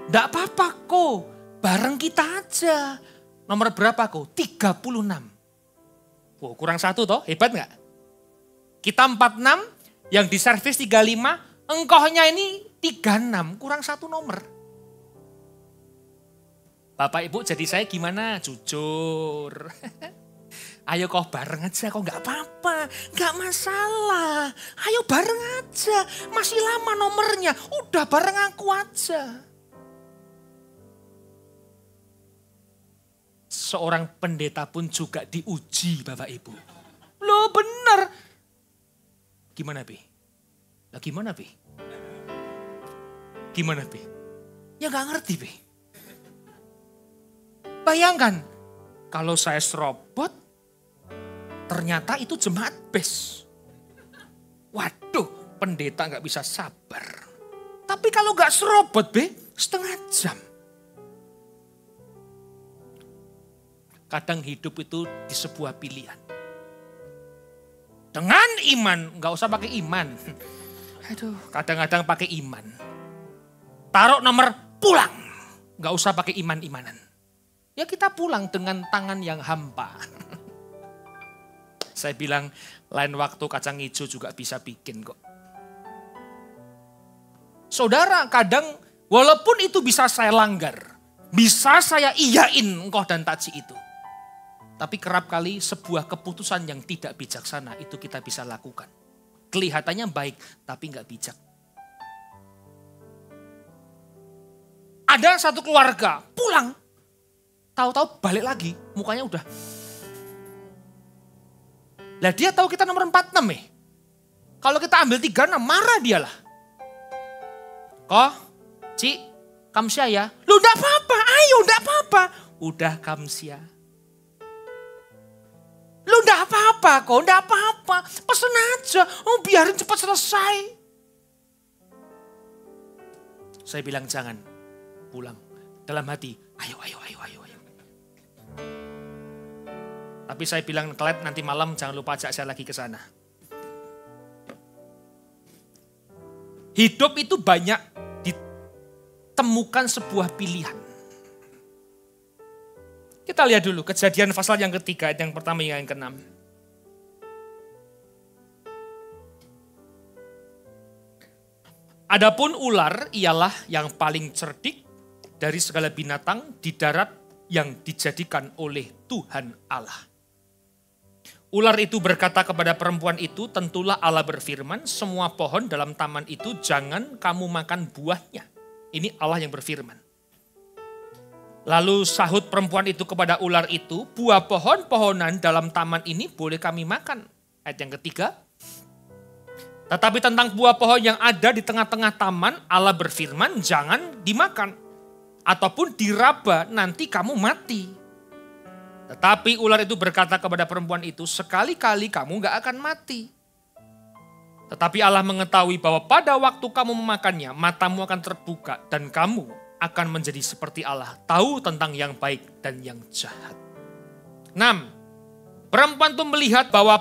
Nggak apa-apa kok, bareng kita aja. Nomor berapa kok? 36. Wow, kurang satu toh, hebat nggak? Kita 46, yang di servis 35, engkohnya ini 36, kurang satu nomor. Bapak Ibu jadi saya gimana? Jujur. Ayo kok bareng aja, kok nggak apa-apa, nggak masalah. Ayo bareng aja, masih lama nomornya, udah bareng aku aja. Seorang pendeta pun juga diuji Bapak Ibu. Loh bener. Gimana Bi? Lah gimana Bi? Gimana Bi? Ya gak ngerti Bi. Bayangkan, kalau saya serobot, ternyata itu jemaat bes. Waduh, pendeta gak bisa sabar. Tapi kalau gak serobot Bi, setengah jam. Kadang hidup itu di sebuah pilihan. Dengan iman, gak usah pakai iman. Aduh, kadang-kadang pakai iman. Taruh nomor pulang, gak usah pakai iman-imanan. Ya kita pulang dengan tangan yang hampa. Saya bilang lain waktu kacang hijau juga bisa bikin kok. Saudara, kadang walaupun itu bisa saya langgar, bisa saya iyain engkau dan taji itu. Tapi kerap kali sebuah keputusan yang tidak bijaksana itu kita bisa lakukan. Kelihatannya baik tapi nggak bijak. Ada satu keluarga pulang, tahu-tahu balik lagi, mukanya udah. Lah dia tahu kita nomor 46 ya. Kalau kita ambil 36 marah dia lah. Kok, Ci, kamsia ya? Lu enggak apa-apa, ayo enggak apa-apa. Udah kamsia. Lu enggak apa-apa kok, enggak apa-apa. Pesen aja, biarin cepat selesai. Saya bilang jangan, pulang. Dalam hati, ayo. Tapi saya bilang Klet nanti malam jangan lupa ajak saya lagi ke sana. Hidup itu banyak ditemukan sebuah pilihan. Kita lihat dulu Kejadian pasal yang ketiga, yang pertama yang ke-6. Adapun ular ialah yang paling cerdik dari segala binatang di darat yang dijadikan oleh Tuhan Allah. Ular itu berkata kepada perempuan itu, tentulah Allah berfirman, semua pohon dalam taman itu jangan kamu makan buahnya. Ini Allah yang berfirman. Lalu sahut perempuan itu kepada ular itu, buah pohon-pohonan dalam taman ini boleh kami makan. Ayat yang ketiga. Tetapi tentang buah pohon yang ada di tengah-tengah taman, Allah berfirman jangan dimakan. Ataupun diraba nanti kamu mati. Tetapi ular itu berkata kepada perempuan itu, sekali-kali kamu gak akan mati. Tetapi Allah mengetahui bahwa pada waktu kamu memakannya, matamu akan terbuka dan kamu akan menjadi seperti Allah, tahu tentang yang baik dan yang jahat. 6. Perempuan itu melihat bahwa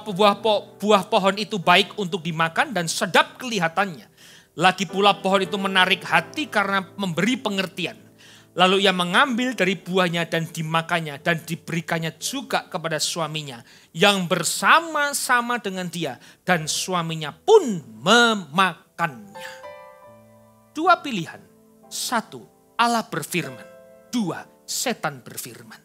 buah pohon itu baik untuk dimakan dan sedap kelihatannya. Lagi pula pohon itu menarik hati karena memberi pengertian. Lalu ia mengambil dari buahnya dan dimakannya dan diberikannya juga kepada suaminya yang bersama-sama dengan dia dan suaminya pun memakannya. 2 pilihan. 1, Allah berfirman. 2, setan berfirman.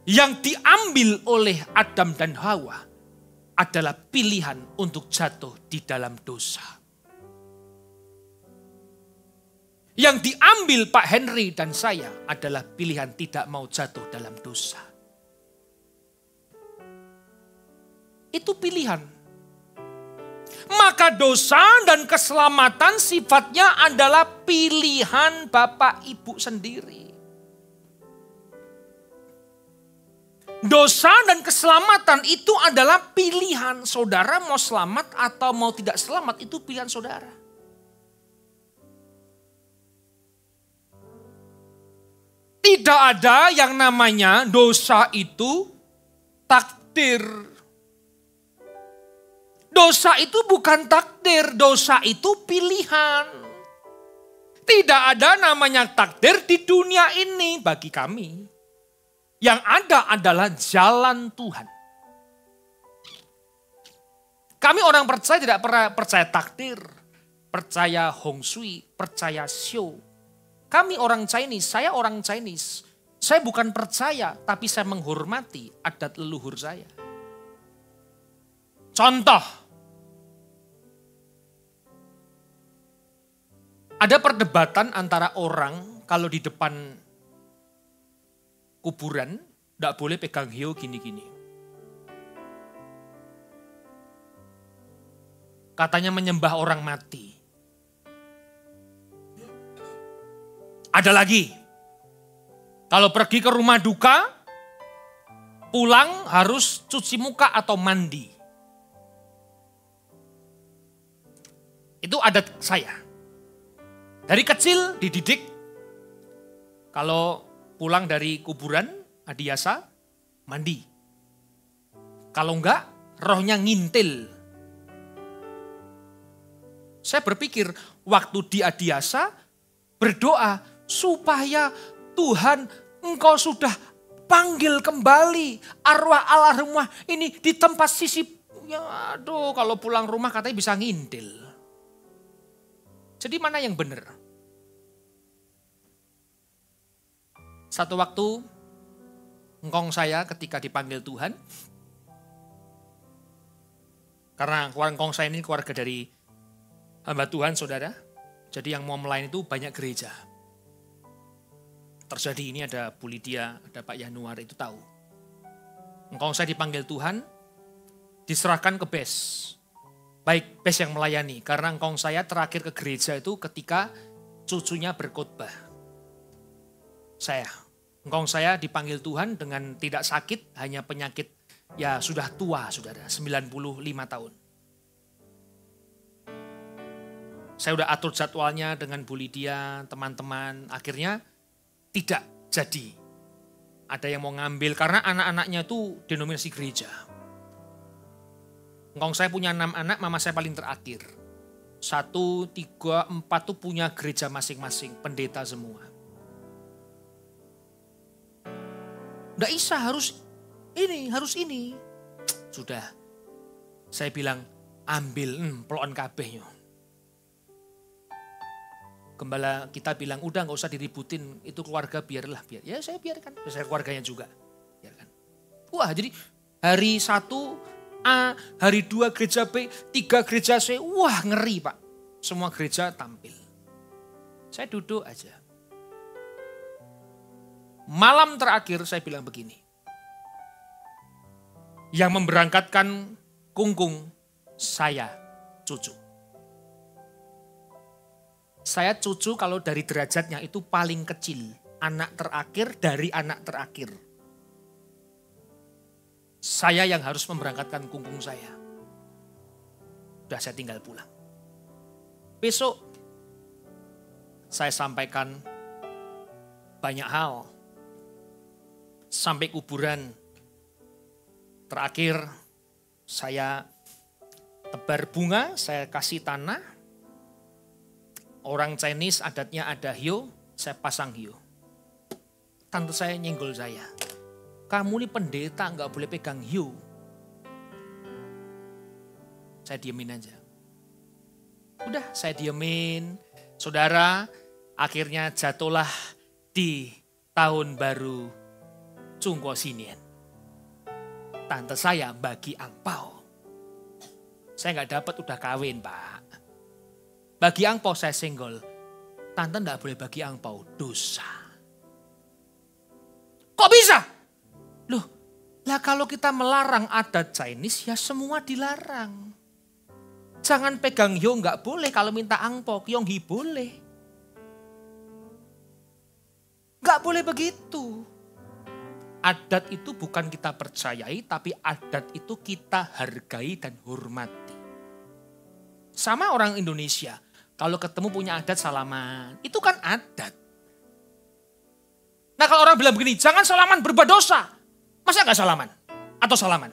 Yang diambil oleh Adam dan Hawa adalah pilihan untuk jatuh di dalam dosa. Yang diambil Pak Henry dan saya adalah pilihan tidak mau jatuh dalam dosa. Itu pilihan. Maka dosa dan keselamatan sifatnya adalah pilihan Bapak Ibu sendiri. Dosa dan keselamatan itu adalah pilihan. Saudara mau selamat atau mau tidak selamat itu pilihan saudara. Tidak ada yang namanya dosa itu takdir. Dosa itu bukan takdir, dosa itu pilihan. Tidak ada namanya takdir di dunia ini bagi kami. Yang ada adalah jalan Tuhan. Kami orang percaya tidak pernah percaya takdir, percaya Hong Shui, percaya Xiu. Kami orang Chinese, saya orang Chinese. Saya bukan percaya, tapi saya menghormati adat leluhur saya. Contoh, ada perdebatan antara orang kalau di depan kuburan, tidak boleh pegang hiu gini-gini. Katanya menyembah orang mati. Ada lagi, kalau pergi ke rumah duka, pulang harus cuci muka atau mandi. Itu adat saya. Dari kecil dididik, kalau pulang dari kuburan, adiasa, mandi. Kalau enggak, rohnya ngintil. Saya berpikir, waktu di adiasa, berdoa, supaya Tuhan engkau sudah panggil kembali arwah almarhumah ini di tempat sisi. Ya aduh, kalau pulang rumah katanya bisa ngintil. Jadi mana yang benar? Satu waktu engkong saya ketika dipanggil Tuhan, karena keluarga engkong saya ini keluarga dari hamba Tuhan saudara, jadi yang mau melayani itu banyak gereja. Terjadi ini ada Bu Lydia, ada Pak Yanuar itu tahu. Engkong saya dipanggil Tuhan, diserahkan ke BES. Baik BES yang melayani, karena engkong saya terakhir ke gereja itu ketika cucunya berkhotbah. Engkong saya dipanggil Tuhan dengan tidak sakit, hanya penyakit ya sudah tua saudara, 95 tahun. Saya udah atur jadwalnya dengan Bu Lydia, teman-teman, akhirnya tidak jadi. Ada yang mau ngambil karena anak-anaknya itu denominasi gereja. Engkong saya punya 6 anak, mama saya paling terakhir. 1, 3, 4 tuh punya gereja masing-masing, pendeta semua. Nggak bisa, harus ini. Sudah, saya bilang ambil pelon kabehnya. Gembala kita bilang, udah gak usah diributin, itu keluarga biar. Ya saya biarkan, saya keluarganya juga. Biarkan. Wah jadi hari 1 A, hari 2 gereja B, 3 gereja C, wah ngeri Pak. Semua gereja tampil. Saya duduk aja. Malam terakhir saya bilang begini. Yang memberangkatkan kungkung, saya cucu. Saya cucu kalau dari derajatnya itu paling kecil. Anak terakhir dari anak terakhir. Saya yang harus memberangkatkan kungkung saya. Udah saya tinggal pulang. Besok saya sampaikan banyak hal. Sampai kuburan. Terakhir saya tebar bunga, saya kasih tanah. Orang Chinese adatnya ada hiu, saya pasang hiu. Tante saya nyenggol saya. Kamu ini pendeta gak boleh pegang hiu. Saya diemin aja. Udah saya diemin. Saudara, akhirnya jatuhlah di tahun baru Cungko Sinien. Tante saya bagi angpau. Saya gak dapat udah kawin Pak. Bagi angpau saya senggol. Tante enggak boleh bagi angpau, dosa. Kok bisa? Loh, lah kalau kita melarang adat Chinese ya semua dilarang. Jangan pegang hiu enggak boleh, kalau minta angpau, kyonghi boleh. Enggak boleh begitu. Adat itu bukan kita percayai, tapi adat itu kita hargai dan hormati. Sama orang Indonesia, kalau ketemu punya adat salaman, itu kan adat. Nah kalau orang bilang begini, jangan salaman berbuat dosa. Masa gak salaman? Atau salaman?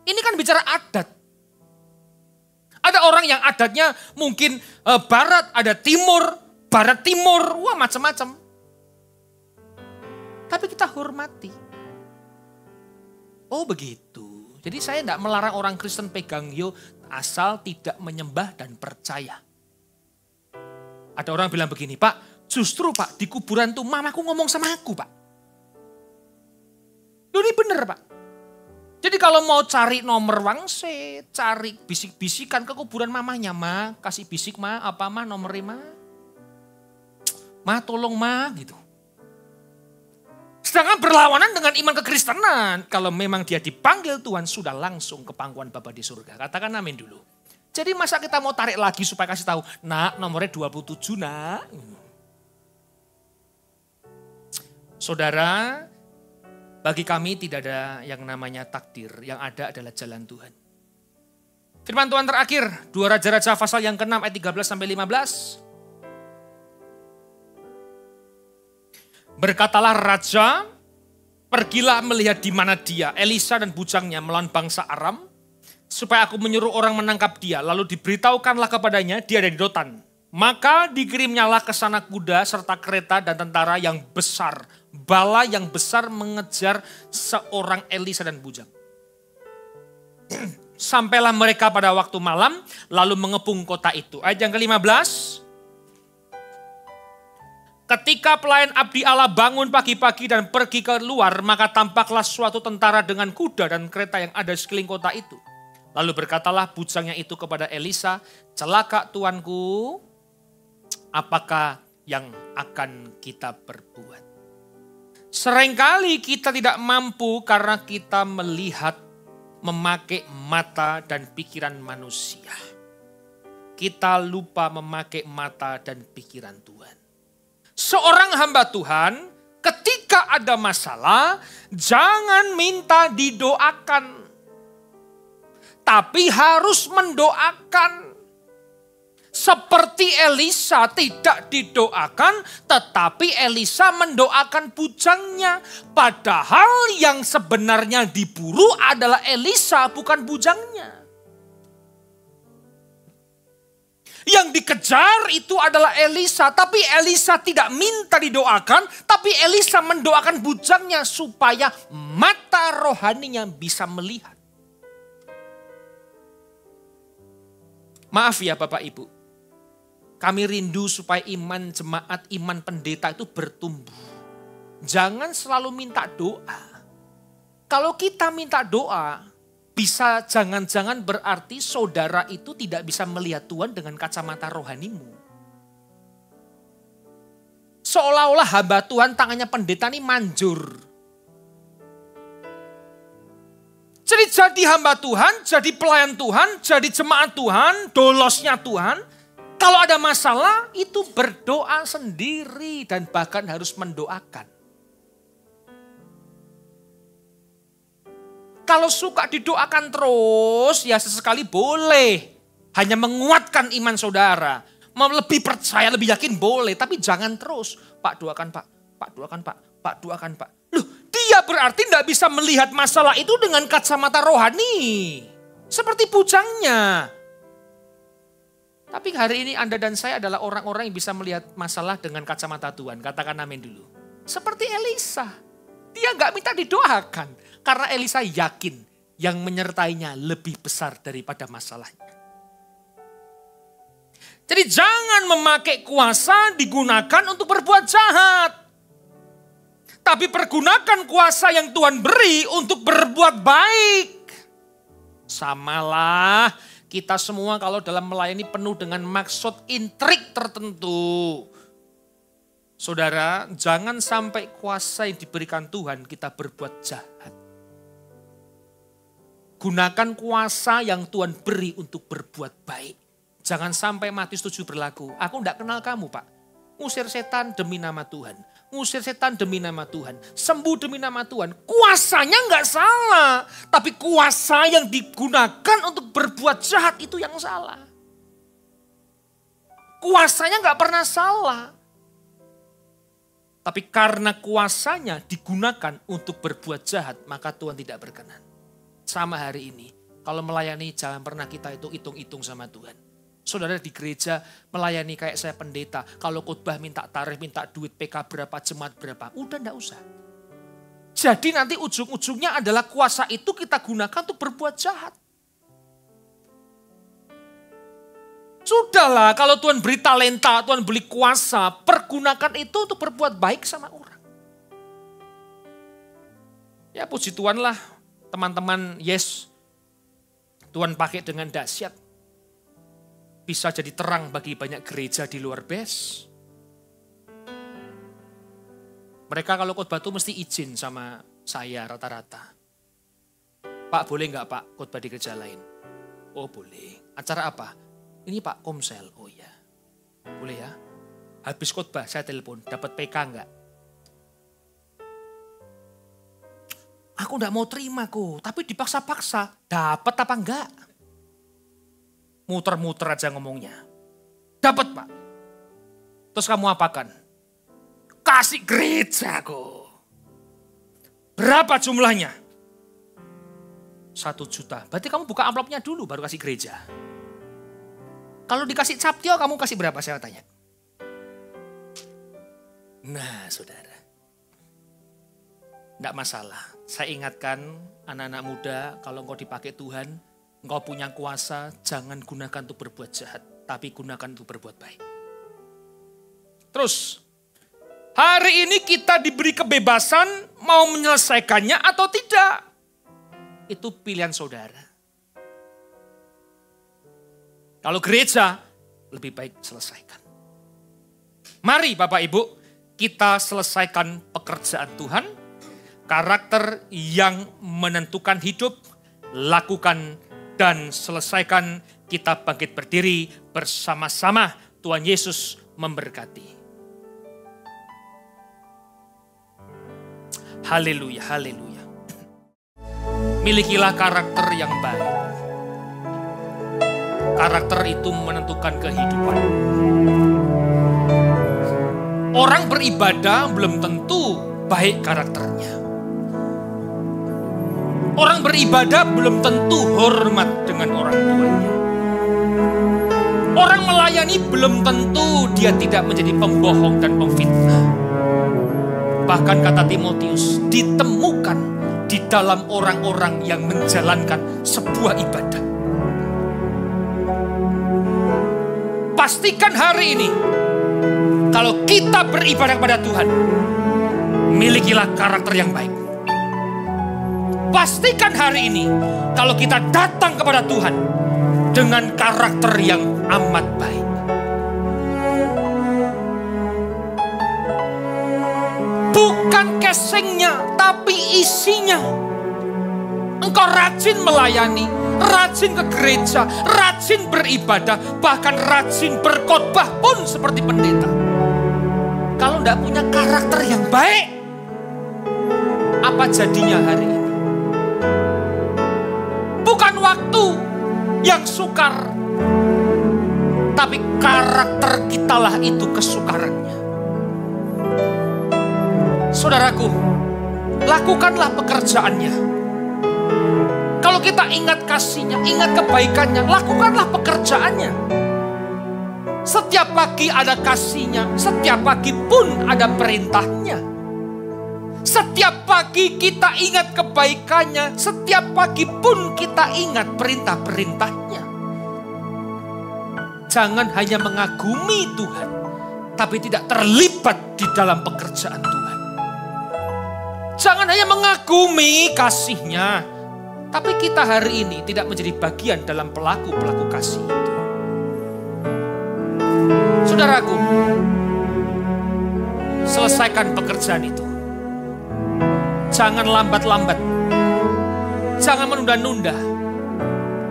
Ini kan bicara adat. Ada orang yang adatnya mungkin barat, ada timur, barat timur, wah macam-macam. Tapi kita hormati. Oh begitu. Jadi saya tidak melarang orang Kristen pegang hiu asal tidak menyembah dan percaya. Ada orang bilang begini, Pak, justru Pak di kuburan tuh mamaku ngomong sama aku Pak. Ini benar Pak. Jadi kalau mau cari nomor wangsit, cari bisik-bisikan ke kuburan mamanya, Ma, kasih bisik Ma, apa Ma nomornya Ma? Ma tolong Ma gitu. Sedangkan berlawanan dengan iman kekristenan. Kalau memang dia dipanggil Tuhan sudah langsung ke pangkuan Bapa di surga. Katakan amin dulu. Jadi masa kita mau tarik lagi supaya kasih tahu, nak nomornya 27 nak. Saudara, bagi kami tidak ada yang namanya takdir. Yang ada adalah jalan Tuhan. Firman Tuhan terakhir, 2 Raja-Raja pasal yang ke-6 ayat 13-15. Berkatalah raja, pergilah melihat di mana dia, Elisa dan bujangnya melawan bangsa Aram, supaya aku menyuruh orang menangkap dia. Lalu diberitahukanlah kepadanya, dia ada di Dotan. Maka dikirimnyalah ke sana kuda serta kereta dan tentara yang besar. Bala yang besar mengejar seorang Elisa dan bujang. Sampailah mereka pada waktu malam, lalu mengepung kota itu. Ayat yang ke-15. Ketika pelayan abdi Allah bangun pagi-pagi dan pergi keluar, maka tampaklah suatu tentara dengan kuda dan kereta yang ada di sekeliling kota itu. Lalu berkatalah bujangnya itu kepada Elisa, celaka tuanku, apakah yang akan kita perbuat? Seringkali kita tidak mampu karena kita melihat, memakai mata dan pikiran manusia. Kita lupa memakai mata dan pikiran Tuhan. Seorang hamba Tuhan ketika ada masalah jangan minta didoakan. Tapi harus mendoakan. Seperti Elisa tidak didoakan tetapi Elisa mendoakan bujangnya. Padahal yang sebenarnya diburu adalah Elisa bukan bujangnya. Yang dikejar itu adalah Elisa, tapi Elisa tidak minta didoakan, tapi Elisa mendoakan bujangnya supaya mata rohaninya bisa melihat. Maaf ya Bapak Ibu, kami rindu supaya iman jemaat, iman pendeta itu bertumbuh. Jangan selalu minta doa. Kalau kita minta doa, bisa jangan-jangan berarti saudara itu tidak bisa melihat Tuhan dengan kacamata rohanimu. Seolah-olah hamba Tuhan tangannya pendeta ini manjur. Jadi hamba Tuhan, jadi pelayan Tuhan, jadi jemaat Tuhan, dolosnya Tuhan. Kalau ada masalah itu berdoa sendiri dan bahkan harus mendoakan. Kalau suka didoakan terus, ya sesekali boleh. Hanya menguatkan iman saudara. Lebih percaya, lebih yakin boleh. Tapi jangan terus. Pak doakan Pak, Pak doakan Pak, Pak doakan Pak. Loh, dia berarti tidak bisa melihat masalah itu dengan kacamata rohani. Seperti bujangnya. Tapi hari ini Anda dan saya adalah orang-orang yang bisa melihat masalah dengan kacamata Tuhan. Katakan amin dulu. Seperti Elisa. Dia nggak minta didoakan. Karena Elisa yakin yang menyertainya lebih besar daripada masalahnya. Jadi jangan memakai kuasa digunakan untuk berbuat jahat. Tapi pergunakan kuasa yang Tuhan beri untuk berbuat baik. Samalah kita semua kalau dalam melayani penuh dengan maksud intrik tertentu. Saudara, jangan sampai kuasa yang diberikan Tuhan kita berbuat jahat. Gunakan kuasa yang Tuhan beri untuk berbuat baik. Jangan sampai Matius 7 berlaku. Aku tidak kenal kamu Pak. Usir setan demi nama Tuhan. ngusir setan demi nama Tuhan, sembuh demi nama Tuhan. Kuasanya nggak salah, tapi kuasa yang digunakan untuk berbuat jahat itu yang salah. Kuasanya nggak pernah salah. Tapi karena kuasanya digunakan untuk berbuat jahat, maka Tuhan tidak berkenan. Sama hari ini, kalau melayani jangan pernah kita itu hitung-hitung sama Tuhan. Saudara di gereja melayani kayak saya pendeta. Kalau khotbah minta tarif, minta duit PK berapa, jemaat berapa. Udah enggak usah. Jadi nanti ujung-ujungnya adalah kuasa itu kita gunakan untuk berbuat jahat. Sudahlah kalau Tuhan beri talenta, Tuhan beri kuasa. Pergunakan itu untuk berbuat baik sama orang. Ya puji Tuhan lah teman-teman, yes. Tuhan pakai dengan dahsyat. Bisa jadi terang bagi banyak gereja di luar BES. Mereka kalau khotbah itu mesti izin sama saya rata-rata. Pak boleh nggak Pak khotbah di gereja lain? Oh boleh. Acara apa? Ini Pak Komsel. Oh ya. Boleh ya. Habis khotbah saya telepon. Dapat PK nggak? Aku nggak mau terima kok. Tapi dipaksa-paksa. Dapat apa enggak? Muter-muter aja ngomongnya. Dapat Pak. Terus kamu apakan? Kasih gereja kok. Berapa jumlahnya? 1 juta. Berarti kamu buka amplopnya dulu baru kasih gereja. Kalau dikasih captio kamu kasih berapa saya tanya. Nah saudara. Enggak masalah. Saya ingatkan anak-anak muda kalau engkau dipakai Tuhan. Engkau punya kuasa, jangan gunakan untuk berbuat jahat, tapi gunakan untuk berbuat baik. Terus, hari ini kita diberi kebebasan mau menyelesaikannya atau tidak. Itu pilihan saudara. Kalau gereja, lebih baik selesaikan. Mari Bapak Ibu, kita selesaikan pekerjaan Tuhan. Karakter yang menentukan hidup, lakukan dan selesaikan. Kita bangkit berdiri bersama-sama. Tuhan Yesus memberkati. Haleluya, haleluya. Milikilah karakter yang baik. Karakter itu menentukan kehidupan. Orang beribadah belum tentu baik karakternya. Orang beribadah belum tentu hormat dengan orang tuanya. Orang melayani belum tentu dia tidak menjadi pembohong dan pemfitnah. Bahkan kata Timotius, ditemukan di dalam orang-orang yang menjalankan sebuah ibadah. Pastikan hari ini, kalau kita beribadah kepada Tuhan, milikilah karakter yang baik. Pastikan hari ini, kalau kita datang kepada Tuhan dengan karakter yang amat baik. Bukan casingnya, tapi isinya. Engkau rajin melayani, rajin ke gereja, rajin beribadah, bahkan rajin berkhotbah pun seperti pendeta. Kalau tidak punya karakter yang baik, apa jadinya hari ini? Bukan waktu yang sukar, tapi karakter kitalah itu kesukarannya. Saudaraku, lakukanlah pekerjaannya. Kalau kita ingat kasihnya, ingat kebaikannya, lakukanlah pekerjaannya. Setiap pagi ada kasihnya, setiap pagi pun ada perintahnya. Setiap pagi kita ingat kebaikannya, setiap pagi pun kita ingat perintah-perintahnya. Jangan hanya mengagumi Tuhan, tapi tidak terlibat di dalam pekerjaan Tuhan. Jangan hanya mengagumi kasih-Nya, tapi kita hari ini tidak menjadi bagian dalam pelaku-pelaku kasih itu. Saudaraku, selesaikan pekerjaan itu. Jangan lambat-lambat. Jangan menunda-nunda.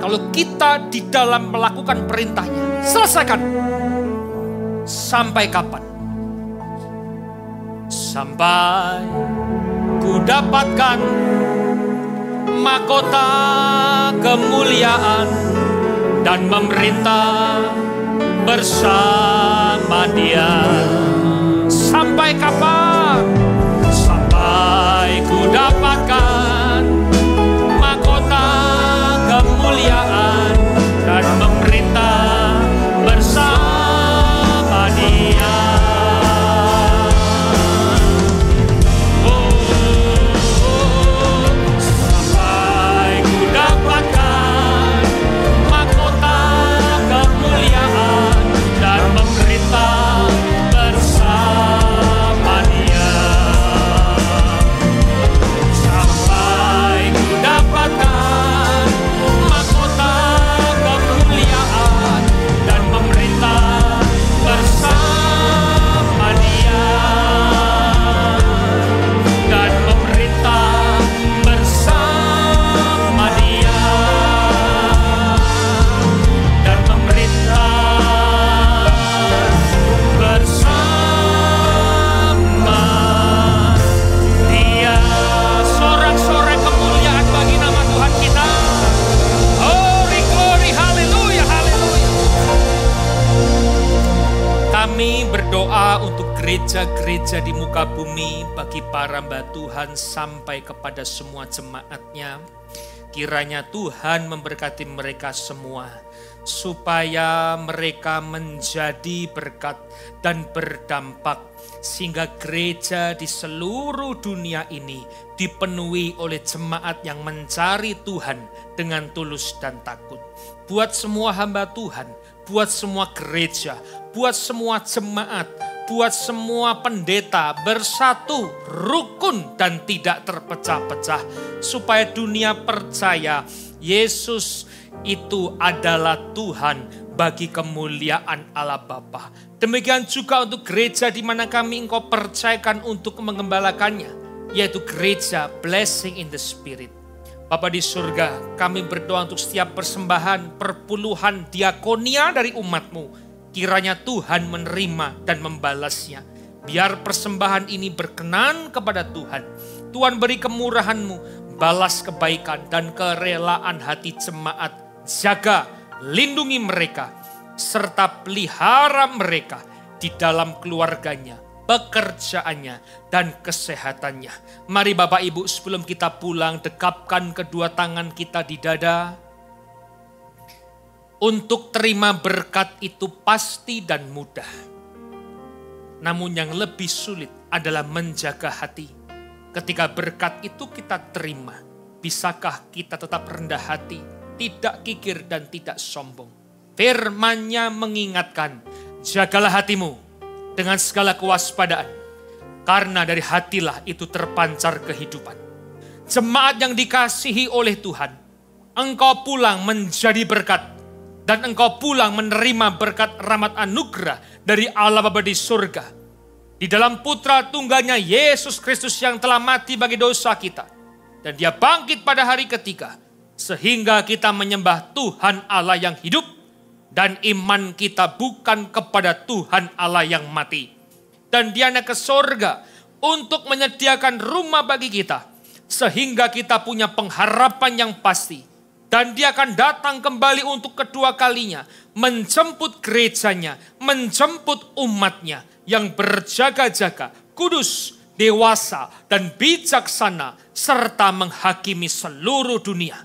Kalau kita di dalam melakukan perintahnya, selesaikan. Sampai kapan? sampai ku dapatkan mahkota kemuliaan dan memerintah bersama Dia. Sampai kapan? Sampai ku dapatkan mahkota kemuliaan dan memerintah bersama Dia. Sampai ku dapatkan mahkota kemuliaan dan memerintah bersama Dia. Sampai ku dapatkan mahkota kemuliaan dan memerintah bersama Dia. Dan memerintah bersama Dia. Dan memerintah bersama Dia. Sorak-sorai kemuliaan bagi nama Tuhan kita. Glory, glory, haleluya, haleluya. Kami berdoa untuk gereja-gereja di muka bumi, bagi para hamba Tuhan sampai kepada semua jemaatnya. Kiranya Tuhan memberkati mereka semua, supaya mereka menjadi berkat dan berdampak, sehingga gereja di seluruh dunia ini dipenuhi oleh jemaat yang mencari Tuhan dengan tulus dan takut. Buat semua hamba Tuhan, buat semua gereja, buat semua jemaat, buat semua pendeta bersatu, rukun dan tidak terpecah-pecah, supaya dunia percaya Yesus itu adalah Tuhan bagi kemuliaan Allah Bapa. Demikian juga untuk gereja di mana kami Engkau percayakan untuk mengembalakannya, yaitu gereja Blessing in the Spirit. Bapa di surga, kami berdoa untuk setiap persembahan, perpuluhan, diakonia dari umat-Mu. Kiranya Tuhan menerima dan membalasnya. Biar persembahan ini berkenan kepada Tuhan. Tuhan beri kemurahan-Mu, balas kebaikan dan kerelaan hati jemaat. Jaga, lindungi mereka, serta pelihara mereka di dalam keluarganya, pekerjaannya, dan kesehatannya. Mari Bapak Ibu, sebelum kita pulang, dekapkan kedua tangan kita di dada. Untuk terima berkat itu pasti dan mudah. Namun yang lebih sulit adalah menjaga hati. Ketika berkat itu kita terima, bisakah kita tetap rendah hati, tidak kikir dan tidak sombong? Firman-Nya mengingatkan, jagalah hatimu dengan segala kewaspadaan, karena dari hatilah itu terpancar kehidupan. Jemaat yang dikasihi oleh Tuhan, engkau pulang menjadi berkat, dan engkau pulang menerima berkat rahmat anugerah dari Allah Bapa di surga. Di dalam putra tunggalnya Yesus Kristus yang telah mati bagi dosa kita. Dan Dia bangkit pada hari ketiga. Sehingga kita menyembah Tuhan Allah yang hidup. Dan iman kita bukan kepada Tuhan Allah yang mati. Dan Dia naik ke surga untuk menyediakan rumah bagi kita. Sehingga kita punya pengharapan yang pasti. Dan Dia akan datang kembali untuk kedua kalinya. Menjemput gerejanya, menjemput umatnya yang berjaga-jaga, kudus, dewasa, dan bijaksana, serta menghakimi seluruh dunia.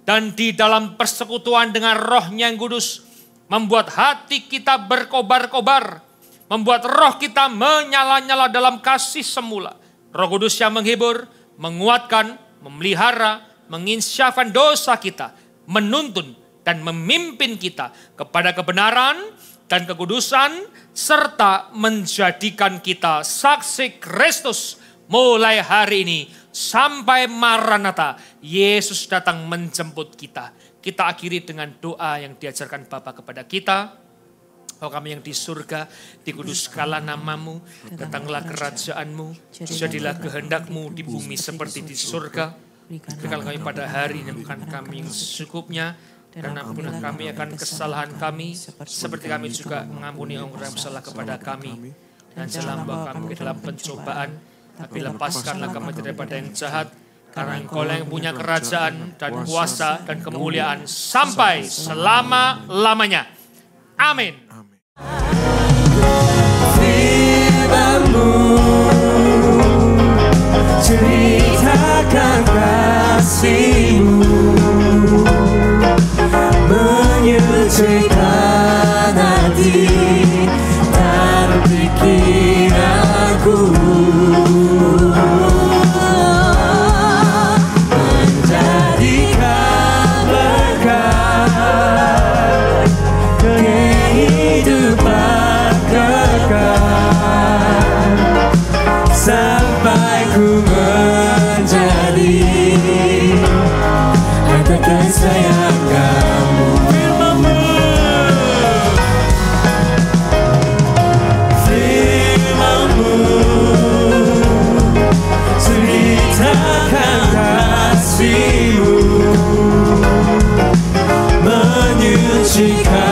Dan di dalam persekutuan dengan Roh-Nya yang kudus, membuat hati kita berkobar-kobar, membuat roh kita menyala-nyala dalam kasih semula. Roh Kudus yang menghibur, menguatkan, memelihara, menginsyafkan dosa kita, menuntun dan memimpin kita kepada kebenaran dan kekudusan, serta menjadikan kita saksi Kristus mulai hari ini sampai Maranatha, Yesus datang menjemput kita. Kita akhiri dengan doa yang diajarkan Bapa kepada kita. Oh kami yang di surga, dikuduskanlah namamu, datanglah kerajaan-Mu, jadilah kehendak-Mu di bumi seperti di surga. Berikan kami pada hari ini makan kami yang secukupnya, dan ampunilah kami akan kesalahan kami, seperti kami juga mengampuni orang yang bersalah kepada kami. Dan janganlah bawa kami ke dalam pencobaan, tapi lepaskanlah kami daripada yang jahat, karena Engkau yang punya kerajaan dan kuasa dan kemuliaan sampai selama-lamanya. Amin. Firman-Mu, ceritakan kasih-Mu, menyucikan hati dan pikiranku, menjadikan berkat kehidupan kekal, sampai ku menjadi harta kesayangan-Mu. Firman-Mu, ceritakan kasih-Mu, menyucikan